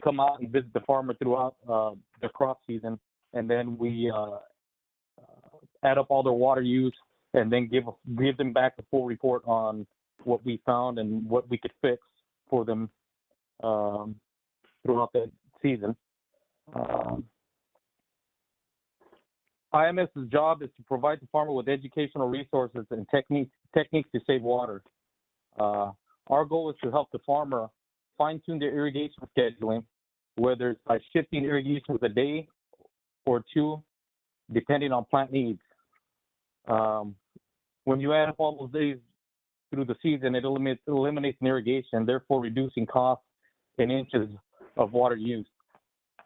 come out and visit the farmer throughout the crop season, and then we add up all their water use and then give them back a full report on what we found and what we could fix for them throughout the season. IMS's job is to provide the farmer with educational resources and techniques to save water. Our goal is to help the farmer fine-tune their irrigation scheduling, whether it's by shifting irrigation with a day or 2, depending on plant needs. When you add up all those days through the season, it eliminates irrigation, therefore reducing costs in inches of water use.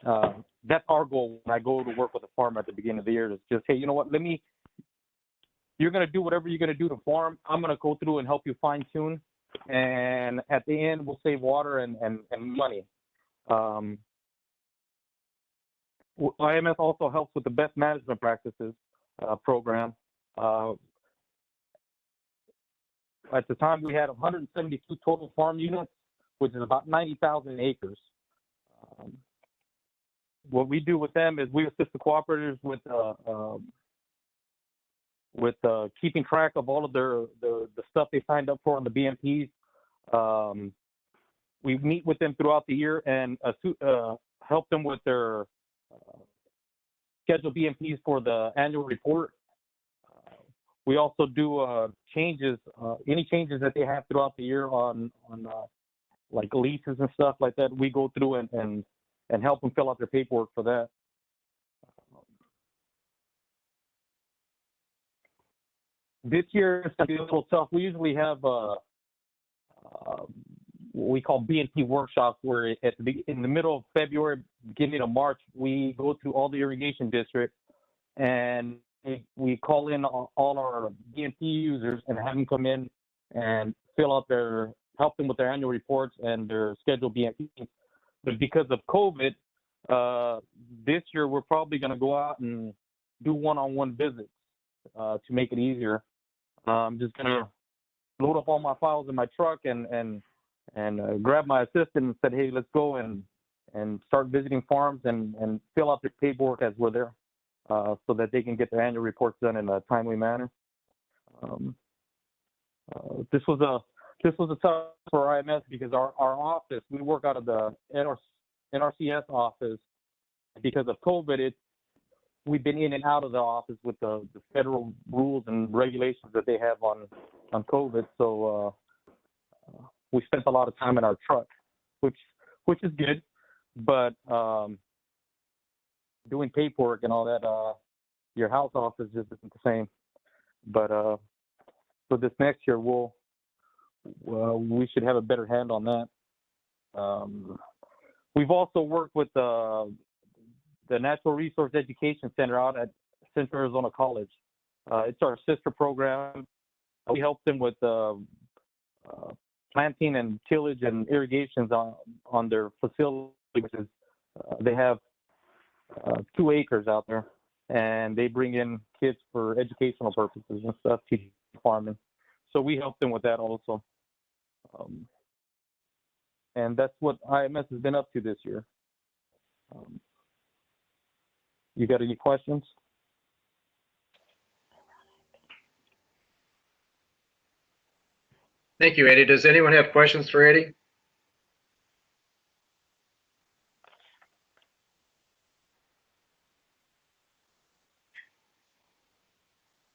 That's our goal when I go to work with a farmer at the beginning of the year. Is just, hey, you know what? You're going to do whatever you're going to do to farm. I'm going to go through and help you fine tune. And at the end, we'll save water and money. IMS also helps with the best management practices program. At the time, we had 172 total farm units, which is about 90,000 acres. What we do with them is we assist the cooperators with keeping track of all of the stuff they signed up for on the BMPs. We meet with them throughout the year and help them with their scheduled BMPs for the annual report. We also do changes, any changes that they have throughout the year on like leases and stuff like that. We go through and help them fill out their paperwork for that. This year it's going to be a little tough. We usually have what we call BNP workshops, where in the middle of February, beginning of March, we go through all the irrigation districts and we call in all our BNP users and have them come in and help them with their annual reports and their scheduled BNPs. But because of COVID, this year we're probably going to go out and do one-on-one visits to make it easier. I'm just going to load up all my files in my truck and grab my assistant and said, hey, let's go and start visiting farms and fill out their paperwork as we're there, so that they can get their annual reports done in a timely manner. This was a tough for IMS because our office, we work out of the NRCS office. Because of COVID, we've been in and out of the office with the federal rules and regulations that they have on COVID. So we spent a lot of time in our truck, which is good, but doing paperwork and all that, your house office just isn't the same. But for this next year, we should have a better hand on that. We've also worked with the Natural Resource Education Center out at Central Arizona College. It's our sister program. We help them with planting and tillage and irrigations on their facility, which is they have 2 acres out there, and they bring in kids for educational purposes and stuff, teaching farming. So we help them with that also. And that's what IMS has been up to this year. You got any questions? Thank you, Eddie. Does anyone have questions for Eddie?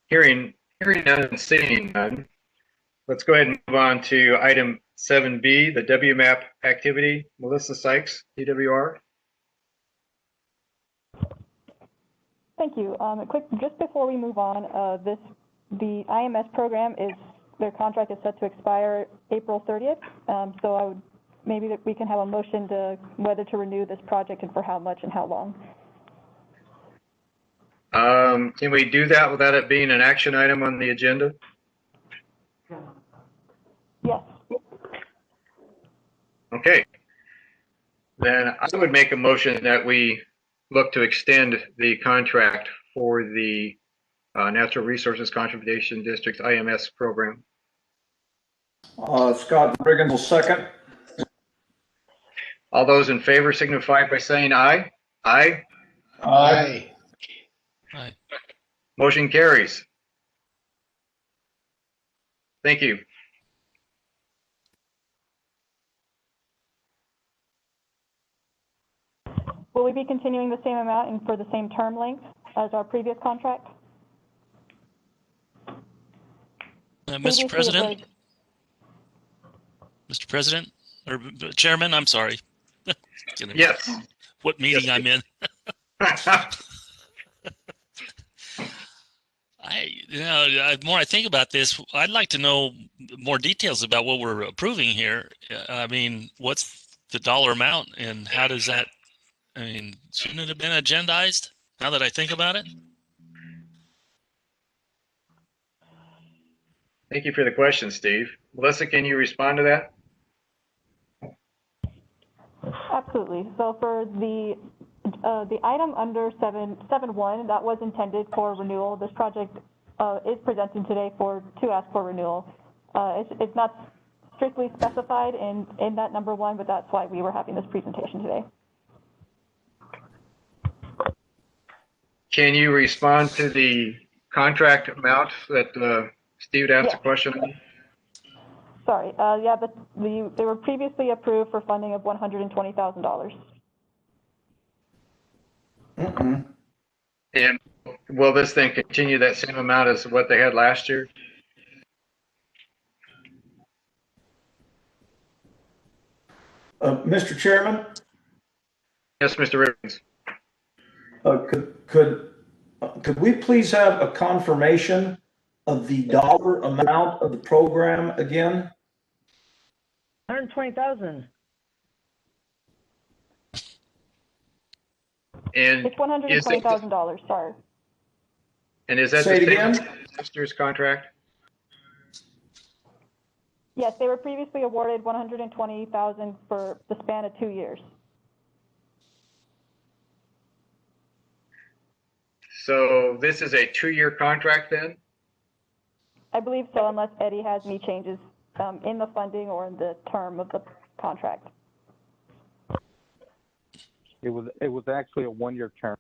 Hearing none and seeing none, let's go ahead and move on to item 7B, the WMAP activity. Melissa Sykes, DWR. Thank you. Just before we move on, the IMS program their contract is set to expire April 30th. So maybe that we can have a motion to whether to renew this project and for how much and how long. Can we do that without it being an action item on the agenda? Yes. Okay. Then I would make a motion that we look to extend the contract for the Natural Resources Conservation District's IMS program. Scott Briggins will second. All those in favor signify by saying aye. Aye. Aye. Aye. Motion carries. Thank you. Will we be continuing the same amount and for the same term length as our previous contract? Mr. President? Mr. President, or Chairman, I'm sorry. Yes. What meeting I'm in. The more I think about this, I'd like to know more details about what we're approving here. I mean, what's the dollar amount, and how does that, I mean, shouldn't it have been agendized now that I think about it? Thank you for the question, Steve. Melissa, can you respond to that? Absolutely. So for the item under 7.1, that was intended for renewal. This project is presented today to ask for renewal. It's not strictly specified in that number 1, but that's why we were having this presentation today. Can you respond to the contract amount that Steve asked a question on? Sorry, yeah, they were previously approved for funding of $120,000. And will this then continue that same amount as what they had last year? Mr. Chairman? Yes, Mr. Ribbons. Could we please have a confirmation of the dollar amount of the program again? 120,000. And it's $120,000. Sorry. And is that Say the it same again? as last year's contract? Yes, they were previously awarded $120,000 for the span of 2 years. So this is a 2-year contract then? I believe so, unless Eddie has any changes in the funding or in the term of the contract. It was actually a 1-year term.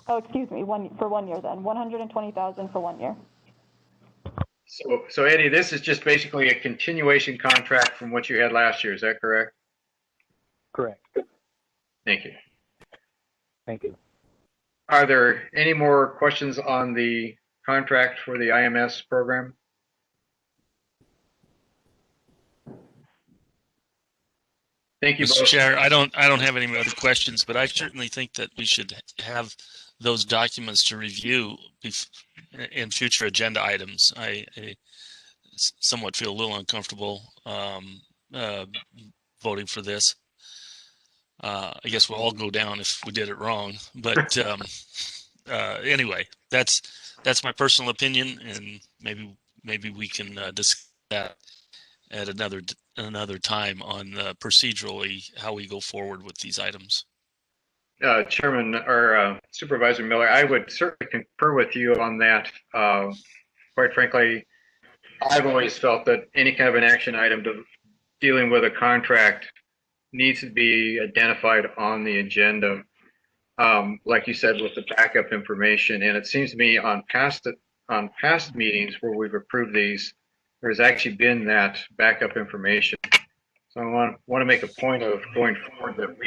Oh, excuse me, for 1 year then, $120,000 for 1 year. So Eddie, this is just basically a continuation contract from what you had last year. Is that correct? Correct. Thank you. Thank you. Are there any more questions on the contract for the IMS program? Thank you, Mr. both. Chair, I don't have any other questions, but I certainly think that we should have those documents to review in future agenda items. I somewhat feel a little uncomfortable voting for this. I guess we'll all go down if we did it wrong, but anyway, that's my personal opinion, and maybe we can discuss that at another time on procedurally how we go forward with these items. Chairman or Supervisor Miller, I would certainly concur with you on that. Quite frankly, I've always felt that any kind of an action item dealing with a contract needs to be identified on the agenda, like you said, with the backup information. And it seems to me on past meetings where we've approved these, there's actually been that backup information. So I want to make a point of going forward that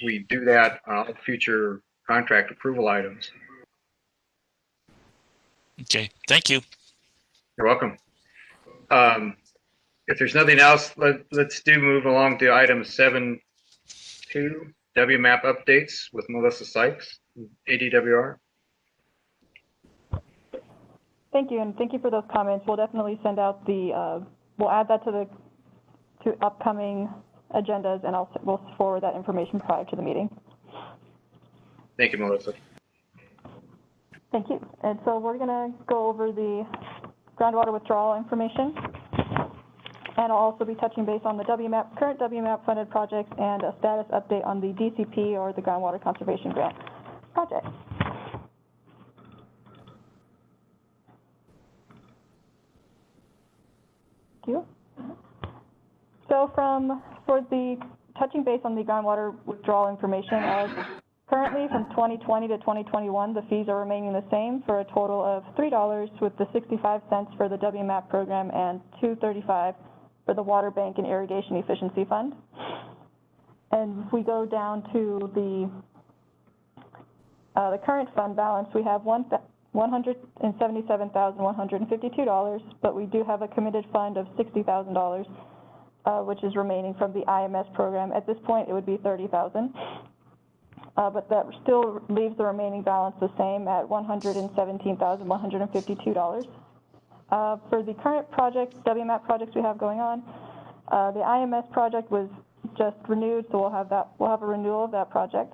we do that on all future contract approval items. Okay, thank you. You're welcome. If there's nothing else, let's move along to item 7.2, WMAP updates with Melissa Sykes, ADWR. Thank you, and thank you for those comments. We'll definitely send out we'll add that to upcoming agendas, and we'll forward that information prior to the meeting. Thank you, Melissa. Thank you. And so we're going to go over the groundwater withdrawal information, and I'll also be touching base on the current WMAP funded projects and a status update on the DCP, or the Groundwater Conservation Grant project. Thank you. So for the touching base on the groundwater withdrawal information, as currently from 2020 to 2021, the fees are remaining the same for a total of $3, with the 65 cents for the WMAP program and $2.35 for the Water Bank and Irrigation Efficiency Fund. And if we go down to the current fund balance, we have $177,152, but we do have a committed fund of $60,000, which is remaining from the IMS program. At this point, it would be $30,000, but that still leaves the remaining balance the same at $117,152. For the current project, WMAP projects we have going on, the IMS project was just renewed, so we'll have a renewal of that project.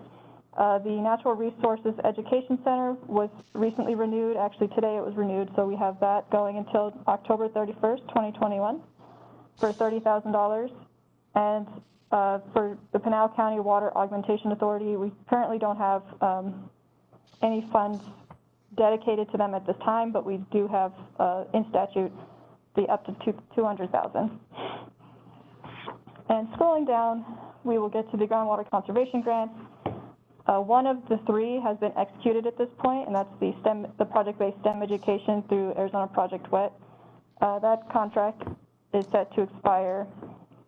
The Natural Resources Education Center was recently renewed. Actually, today it was renewed, so we have that going until October 31st, 2021 for $30,000. And for the Pinal County Water Augmentation Authority, we currently don't have any funds dedicated to them at this time, but we do have in statute the up to $200,000. And scrolling down, we will get to the groundwater conservation grants. One of the three has been executed at this point, and that's the project-based STEM education through Arizona Project WET. That contract is set to expire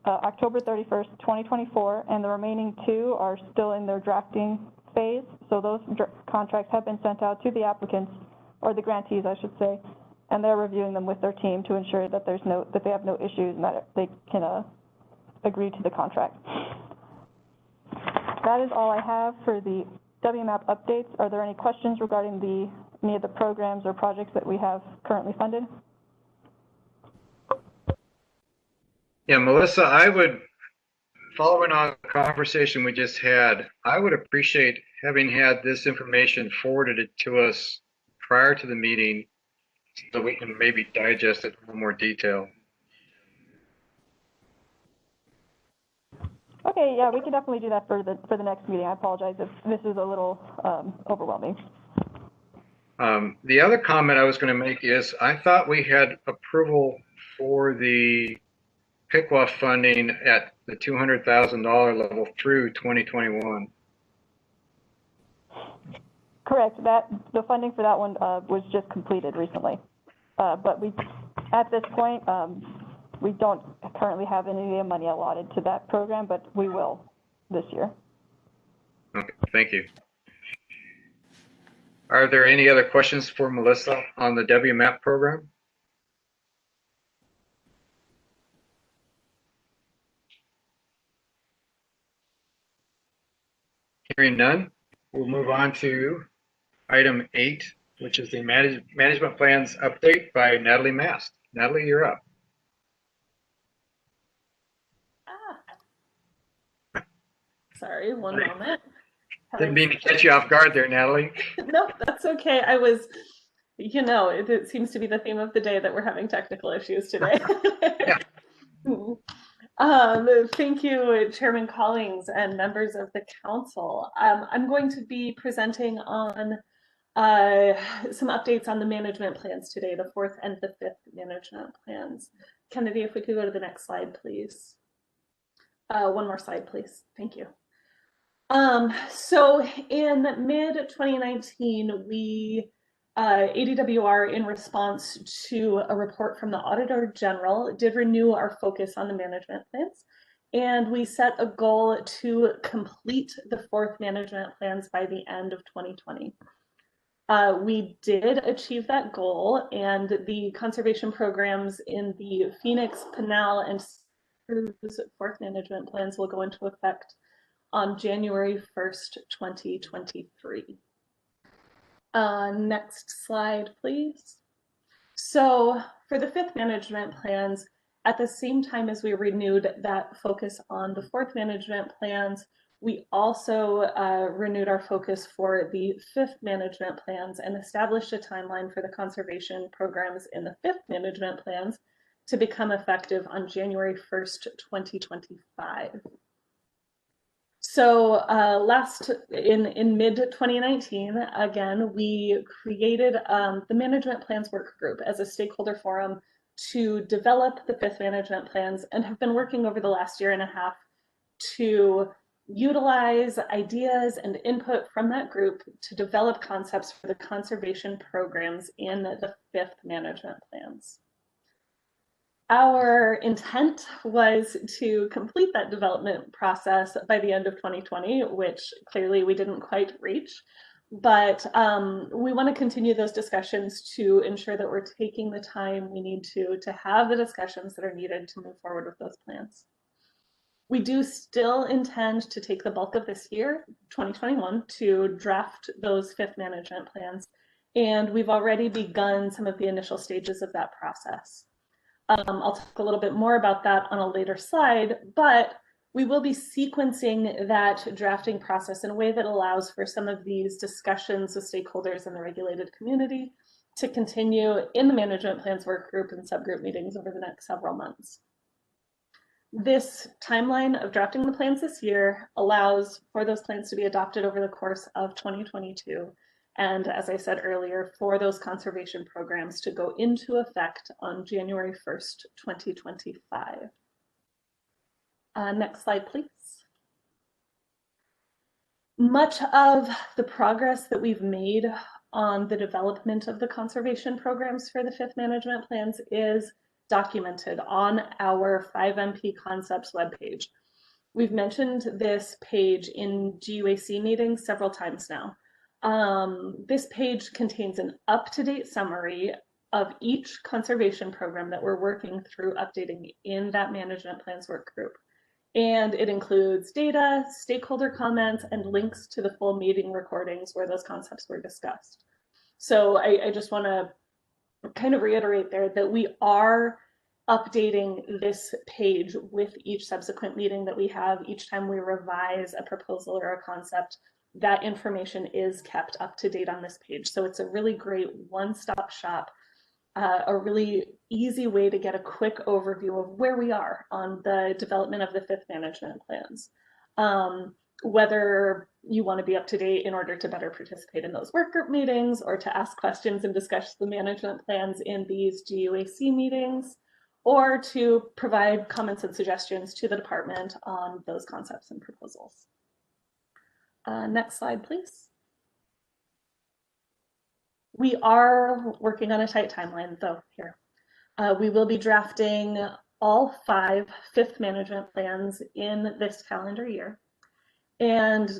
October 31st, 2024, and the remaining two are still in their drafting phase. So those contracts have been sent out to the applicants, or the grantees, I should say, and they're reviewing them with their team to ensure that that they have no issues and that they can agree to the contract. That is all I have for the WMAP updates. Are there any questions regarding any of the programs or projects that we have currently funded? Yeah, Melissa, following on the conversation we just had, I would appreciate having had this information forwarded to us prior to the meeting so we can maybe digest it in a little more detail. Okay, yeah, we can definitely do that for the next meeting. I apologize if this is a little overwhelming. The other comment I was going to make is I thought we had approval for the PICWA funding at the $200,000 level through 2021. Correct. The funding for that one was just completed recently, but at this point we don't currently have any money allotted to that program, but we will this year. Okay, thank you. Are there any other questions for Melissa on the WMAP program? Hearing none, we'll move on to item 8, which is the management plans update by Natalie Mast. Natalie, you're up. Sorry, one moment. Didn't mean to catch you off guard there, Natalie. Nope, that's okay. I was, it seems to be the theme of the day that we're having technical issues today. Thank you, Chairman Collins and members of the council. I'm going to be presenting on some updates on the management plans today, the 4th and the 5th management plans. Kennedy, if we could go to the next slide, please. One more slide, please. Thank you. So in mid-2019, we, ADWR, in response to a report from the Auditor General, did renew our focus on the management plans. And we set a goal to complete the 4th management plans by the end of 2020. We did achieve that goal, and the conservation programs in the Phoenix, Pinal, and 4th management plans will go into effect on January 1st, 2023. Next slide, please. So for the 5th management plans, at the same time as we renewed that focus on the 4th management plans, we also renewed our focus for the 5th management plans and established a timeline for the conservation programs in the 5th management plans to become effective on January 1st, 2025. So in mid-2019, again, we created the Management Plans Work Group as a stakeholder forum to develop the 5th management plans, and have been working over the last year and a half to utilize ideas and input from that group to develop concepts for the conservation programs in the 5th management plans. Our intent was to complete that development process by the end of 2020, which clearly we didn't quite reach, but we want to continue those discussions to ensure that we're taking the time we need to have the discussions that are needed to move forward with those plans. We do still intend to take the bulk of this year, 2021, to draft those 5th management plans, and we've already begun some of the initial stages of that process. I'll talk a little bit more about that on a later slide, but We will be sequencing that drafting process in a way that allows for some of these discussions with stakeholders in the regulated community to continue in the management plans work group and subgroup meetings over the next several months. This timeline of drafting the plans this year allows for those plans to be adopted over the course of 2022. And as I said earlier, for those conservation programs to go into effect on January 1st, 2025. Next slide, please. Much of the progress that we've made on the development of the conservation programs for the 5th management plans is documented on our 5MP Concepts webpage. We've mentioned this page in GUAC meetings several times now. This page contains an up-to-date summary of each conservation program that we're working through updating in that management plans work group. And it includes data, stakeholder comments, and links to the full meeting recordings where those concepts were discussed. So I just want to kind of reiterate there that we are updating this page with each subsequent meeting that we have. Each time we revise a proposal or a concept, that information is kept up to date on this page. So it's a really great one-stop shop, a really easy way to get a quick overview of where we are on the development of the 5th management plans. Whether you want to be up to date in order to better participate in those work group meetings or to ask questions and discuss the management plans in these GUAC meetings, or to provide comments and suggestions to the department on those concepts and proposals. Next slide, please. We are working on a tight timeline though here. We will be drafting all 5 5th management plans in this calendar year. And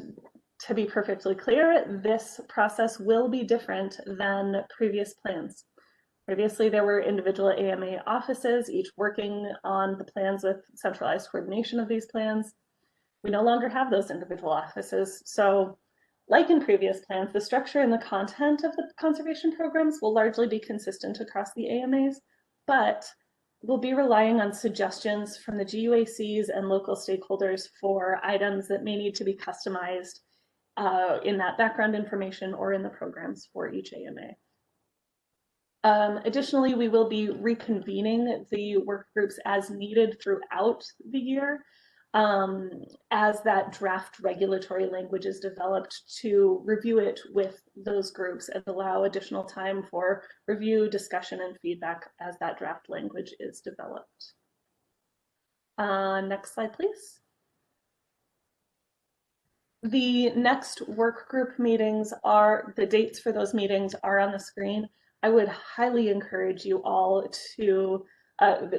to be perfectly clear, this process will be different than previous plans. Previously, there were individual AMA offices, each working on the plans with centralized coordination of these plans. We no longer have those individual offices. So like in previous plans, the structure and the content of the conservation programs will largely be consistent across the AMAs, but we'll be relying on suggestions from the GUACs and local stakeholders for items that may need to be customized in that background information or in the programs for each AMA. Additionally, we will be reconvening the work groups as needed throughout the year as that draft regulatory language is developed to review it with those groups and allow additional time for review, discussion, and feedback as that draft language is developed. Next slide, please. The next work group meetings the dates for those meetings are on the screen. I would highly encourage you all to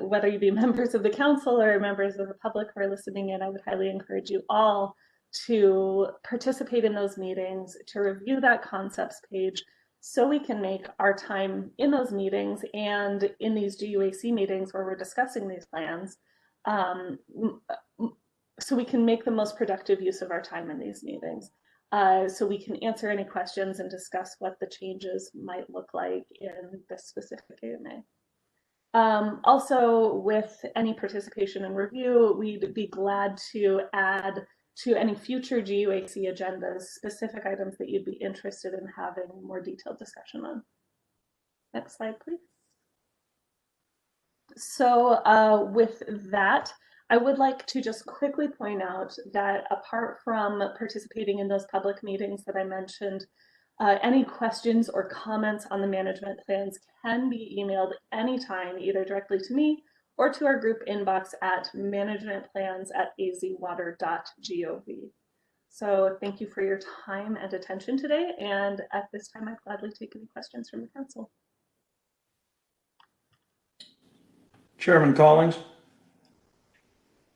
whether you be members of the council or members of the public who are listening in, I would highly encourage you all to participate in those meetings, to review that concepts page so we can make our time in those meetings and in these GUAC meetings where we're discussing these plans, so we can make the most productive use of our time in these meetings. So we can answer any questions and discuss what the changes might look like in this specific AMA. Also, with any participation and review, we'd be glad to add to any future GUAC agendas specific items that you'd be interested in having more detailed discussion on. Next slide, please. So with that, I would like to just quickly point out that apart from participating in those public meetings that I mentioned, any questions or comments on the management plans can be emailed anytime, either directly to me or to our group inbox at managementplans@azwater.gov. So thank you for your time and attention today. And at this time, I'd gladly take any questions from the council. Chairman Collins.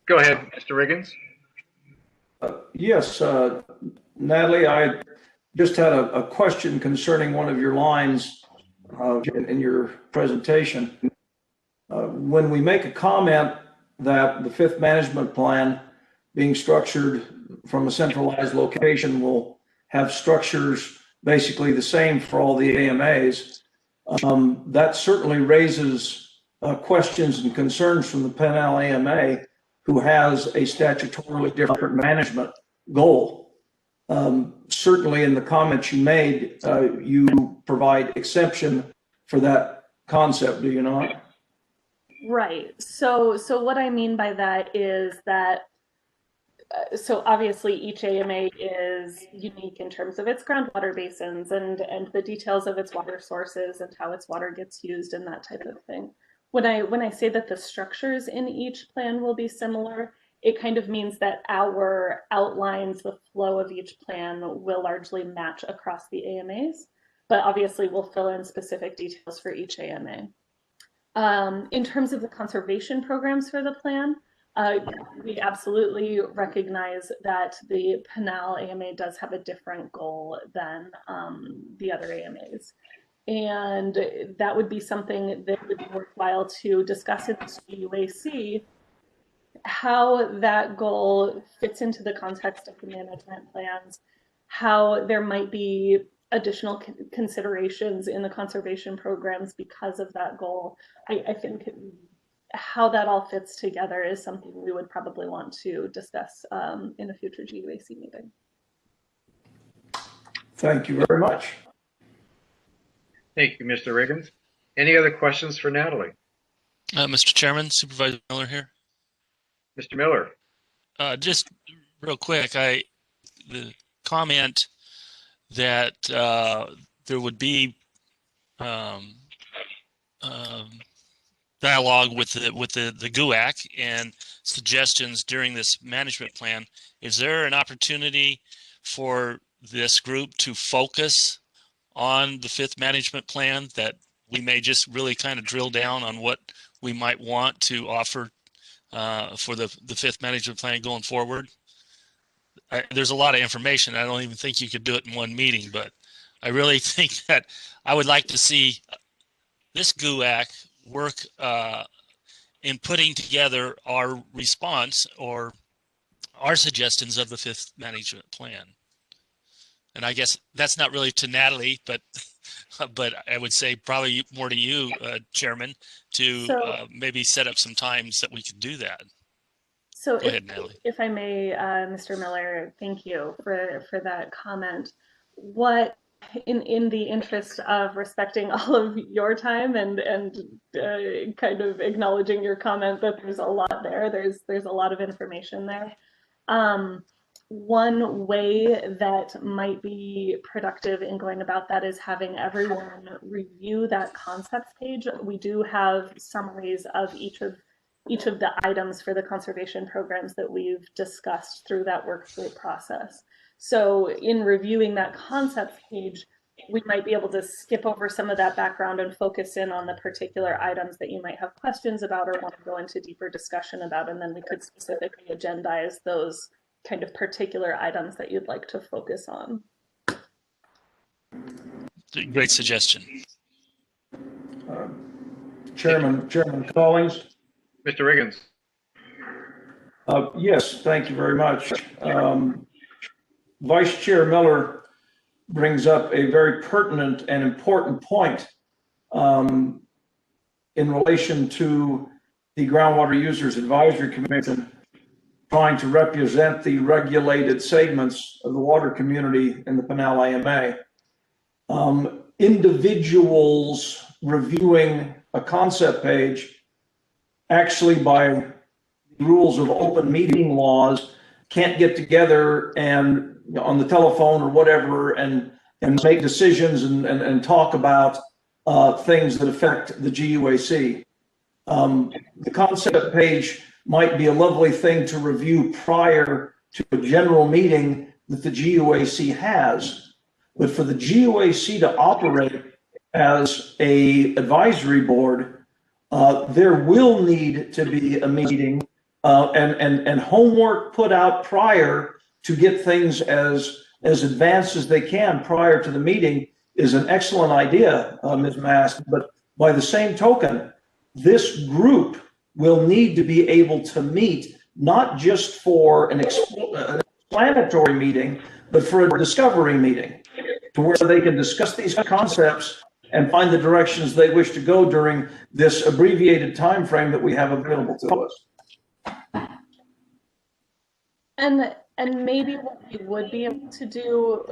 Go ahead, Mr. Riggins. Yes, Natalie, I just had a question concerning one of your lines in your presentation. When we make a comment that the 5th management plan being structured from a centralized location will have structures basically the same for all the AMAs, that certainly raises questions and concerns from the Pinal AMA who has a statutorily different management goal. Certainly in the comments you made, you provide exception for that concept, do you not? Right. So what I mean by that is that so obviously each AMA is unique in terms of its groundwater basins and the details of its water sources and how its water gets used and that type of thing. When I say that the structures in each plan will be similar, it kind of means that our outlines, the flow of each plan will largely match across the AMAs, but obviously we'll fill in specific details for each AMA. In terms of the conservation programs for the plan, we absolutely recognize that the Pinal AMA does have a different goal than the other AMAs. And that would be something that would be worthwhile to discuss in the UAC, how that goal fits into the context of the management plans, how there might be additional considerations in the conservation programs because of that goal. I think how that all fits together is something we would probably want to discuss in a future GUAC meeting. Thank you very much. Thank you, Mr. Riggins. Any other questions for Natalie? Mr. Chairman, Supervisor Miller here. Mr. Miller. Just real quick, the comment that there would be dialogue with the GUAC and suggestions during this management plan. Is there an opportunity for this group to focus on the fifth management plan, that we may just really kind of drill down on what we might want to offer for the fifth management plan going forward? There's a lot of information. I don't even think you could do it in one meeting, but I really think that I would like to see this GUAC work in putting together our response or our suggestions of the fifth management plan. And I guess that's not really to Natalie, but I would say probably more to you, Chairman, to maybe set up some times that we could do that. So Go ahead, Natalie. If I may, Mr. Miller, thank you for that comment. What, in the interest of respecting all of your time and kind of acknowledging your comment that there's a lot there, there's a lot of information there. One way that might be productive in going about that is having everyone review that concepts page. We do have summaries of each of the items for the conservation programs that we've discussed through that workflow process. So in reviewing that concepts page, we might be able to skip over some of that background and focus in on the particular items that you might have questions about or want to go into deeper discussion about, and then we could specifically agendize those kind of particular items that you'd like to focus on. Great suggestion. Chairman Collins. Mr. Riggins. Yes, thank you very much. Vice Chair Miller brings up a very pertinent and important point in relation to the Groundwater Users Advisory Commission trying to represent the regulated segments of the water community in the Pinal AMA. Individuals reviewing a concept page, actually by rules of open meeting laws, can't get together and on the telephone or whatever and make decisions and talk about things that affect the GUAC. The concept page might be a lovely thing to review prior to a general meeting that the GUAC has. But for the GUAC to operate as an advisory board, there will need to be a meeting and homework put out prior to get things as advanced as they can prior to the meeting is an excellent idea, Ms. Mast. But by the same token, this group will need to be able to meet not just for an explanatory meeting, but for a discovery meeting to where they can discuss these concepts and find the directions they wish to go during this abbreviated time frame that we have available to us. And maybe what we would be able to do,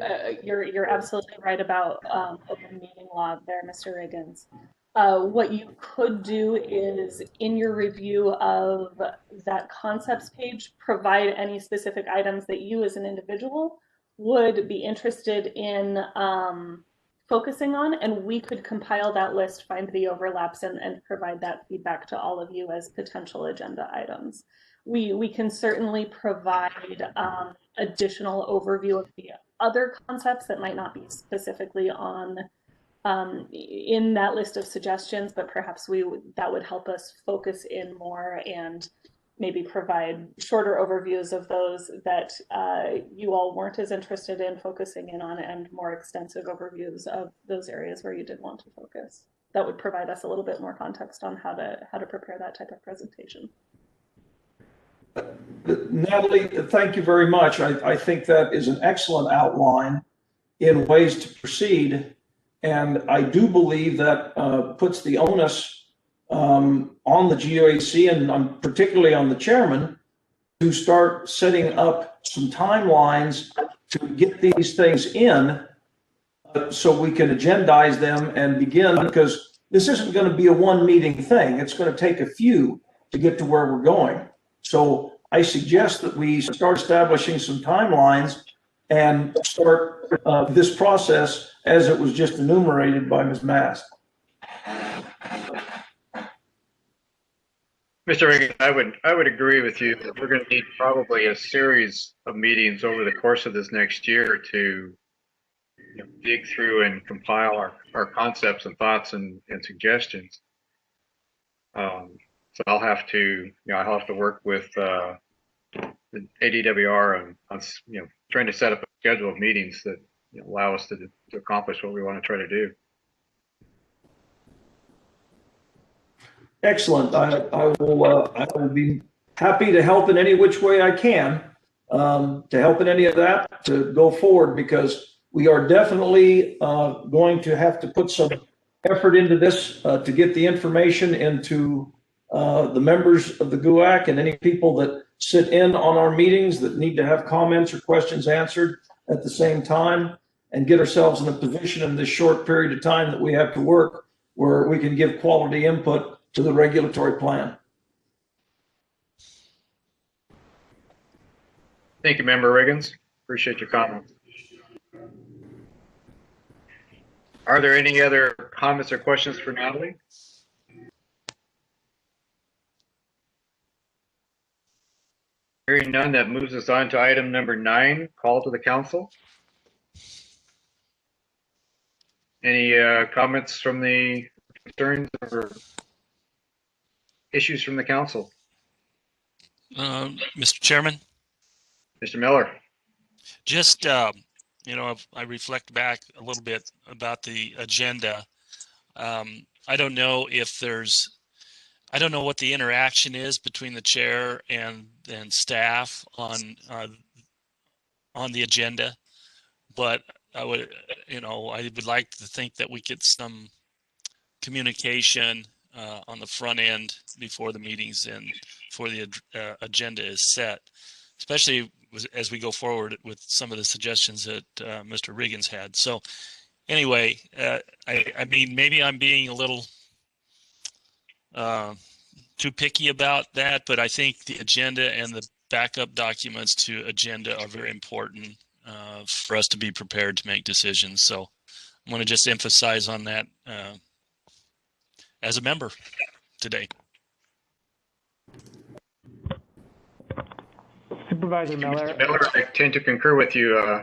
you're absolutely right about open meeting law there, Mr. Riggins. What you could do is in your review of that concepts page, provide any specific items that you as an individual would be interested in focusing on, and we could compile that list, find the overlaps, and provide that feedback to all of you as potential agenda items. We can certainly provide additional overview of the other concepts that might not be specifically on in that list of suggestions, but perhaps that would help us focus in more and maybe provide shorter overviews of those that you all weren't as interested in focusing in on, and more extensive overviews of those areas where you did want to focus. That would provide us a little bit more context on how to prepare that type of presentation. Natalie, thank you very much. I think that is an excellent outline in ways to proceed. And I do believe that puts the onus on the GOAC and particularly on the chairman to start setting up some timelines to get these things in so we can agendize them and begin, because this isn't going to be a one meeting thing. It's going to take a few to get to where we're going. So I suggest that we start establishing some timelines and start this process as it was just enumerated by Ms. Mast. Mr. Reagan, I would agree with you that we're going to need probably a series of meetings over the course of this next year to dig through and compile our concepts and thoughts and suggestions. So I'll have to work with the ADWR on trying to set up a schedule of meetings that allow us to accomplish what we want to try to do. Excellent. I will be happy to help in any which way I can, to help in any of that, to go forward, because we are definitely going to have to put some effort into this to get the information into the members of the GUAC and any people that sit in on our meetings that need to have comments or questions answered at the same time, and get ourselves in a position in this short period of time that we have to work where we can give quality input to the regulatory plan. Thank you, Member Riggins. Appreciate your comments. Are there any other comments or questions for Natalie? Hearing none, that moves us on to item number 9, call to the council. Any comments from the concerns or issues from the council? Mr. Chairman? Mr. Miller? Just, I reflect back a little bit about the agenda. I don't know what the interaction is between the chair and staff on the agenda, but I would like to think that we get some communication on the front end before the meetings and before the agenda is set, especially as we go forward with some of the suggestions that Mr. Riggins had. So anyway, I mean, maybe I'm being a little too picky about that, but I think the agenda and the backup documents to agenda are very important for us to be prepared to make decisions. So I want to just emphasize on that as a member today. Supervisor Miller. Mr. Miller, I tend to concur with you.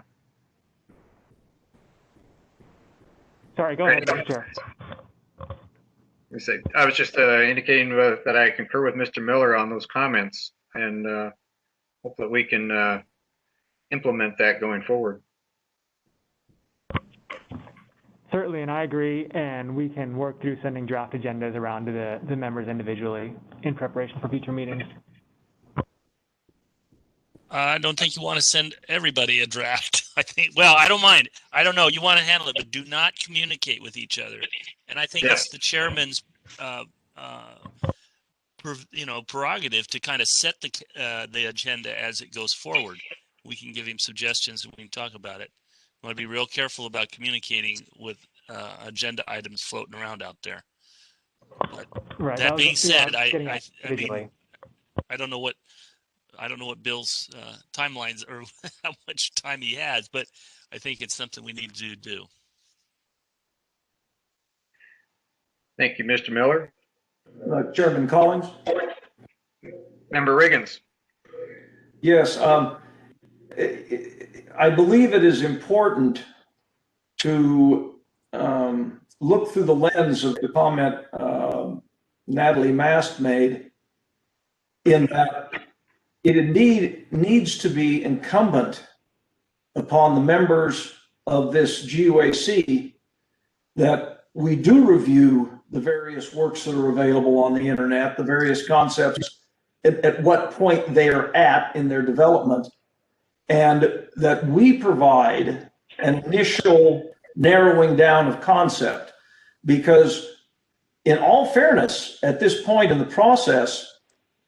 Sorry, go ahead, Mr. Chair. I was just indicating that I concur with Mr. Miller on those comments, and hope that we can implement that going forward. Certainly, and I agree, and we can work through sending draft agendas around to the members individually in preparation for future meetings. I don't think you want to send everybody a draft. I think, well, I don't mind. I don't know. You want to handle it, but do not communicate with each other. And I think it's the chairman's prerogative to kind of set the agenda as it goes forward. We can give him suggestions and we can talk about it. I want to be real careful about communicating with agenda items floating around out there. But Right. that being said, getting I at mean, individually. I don't know what Bill's timelines or how much time he has, but I think it's something we need to do. Thank you, Mr. Miller. Chairman Collins? Member Riggins. Yes, I believe it is important to look through the lens of the comment Natalie Mast made, in that it indeed needs to be incumbent upon the members of this GUAC that we do review the various works that are available on the internet, the various concepts, at what point they are at in their development, and that we provide an initial narrowing down of concept. Because in all fairness, at this point in the process,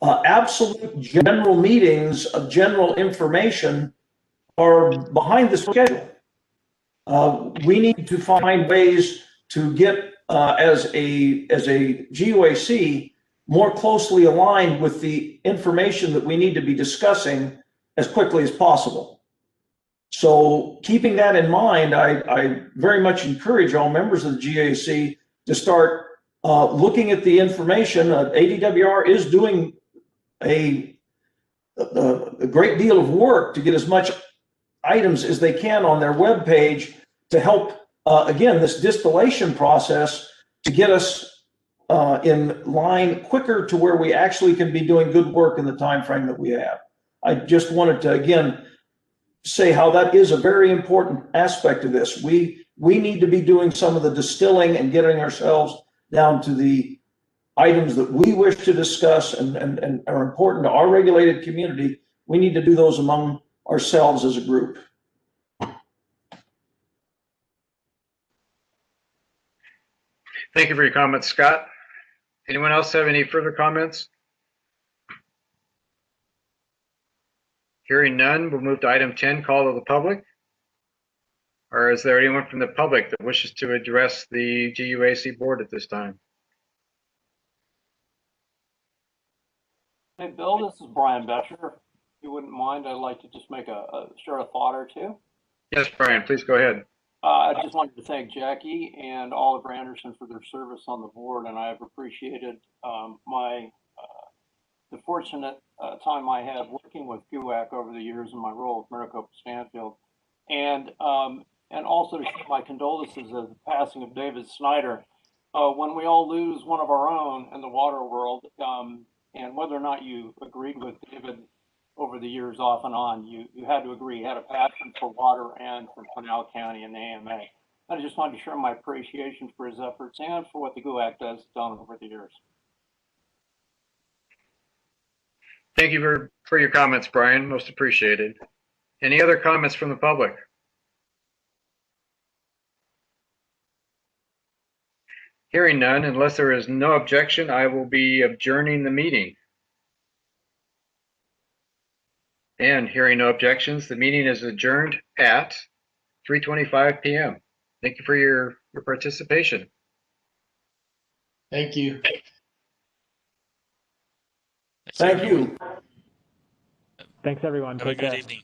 absolute general meetings of general information are behind the schedule. We need to find ways to get, as a GUAC, more closely aligned with the information that we need to be discussing as quickly as possible. So keeping that in mind, I very much encourage all members of the GAC to start looking at the information. ADWR is doing a great deal of work to get as much items as they can on their webpage to help, again, this distillation process to get us in line quicker to where we actually can be doing good work in the time frame that we have. I just wanted to, again, say how that is a very important aspect of this. We need to be doing some of the distilling and getting ourselves down to the items that we wish to discuss and are important to our regulated community. We need to do those among ourselves as a group. Thank you for your comments, Scott. Anyone else have any further comments? Hearing none, we'll move to item 10, call to the public. Or is there anyone from the public that wishes to address the GUAC board at this time? Hey, Bill, this is Brian Bescher. If you wouldn't mind, I'd like to just make share a thought or two. Yes, Brian, please go ahead. I just wanted to thank Jackie and Oliver Anderson for their service on the board, and I have appreciated the fortunate time I had working with GUAC over the years in my role with Maricopa Stanfield, and also to share my condolences of the passing of David Snyder. When we all lose one of our own in the water world, and whether or not you agreed with David over the years off and on, you had to agree he had a passion for water and for Pinal County and the AMA. I just wanted to share my appreciation for his efforts and for what the GUAC has done over the years. Thank you for your comments, Brian. Most appreciated. Any other comments from the public? Hearing none, unless there is no objection, I will be adjourning the meeting. And hearing no objections, the meeting is adjourned at 3:25 p.m. Thank you for your participation. Thank you. Thank you. Thanks, everyone. Have a Take good care. evening.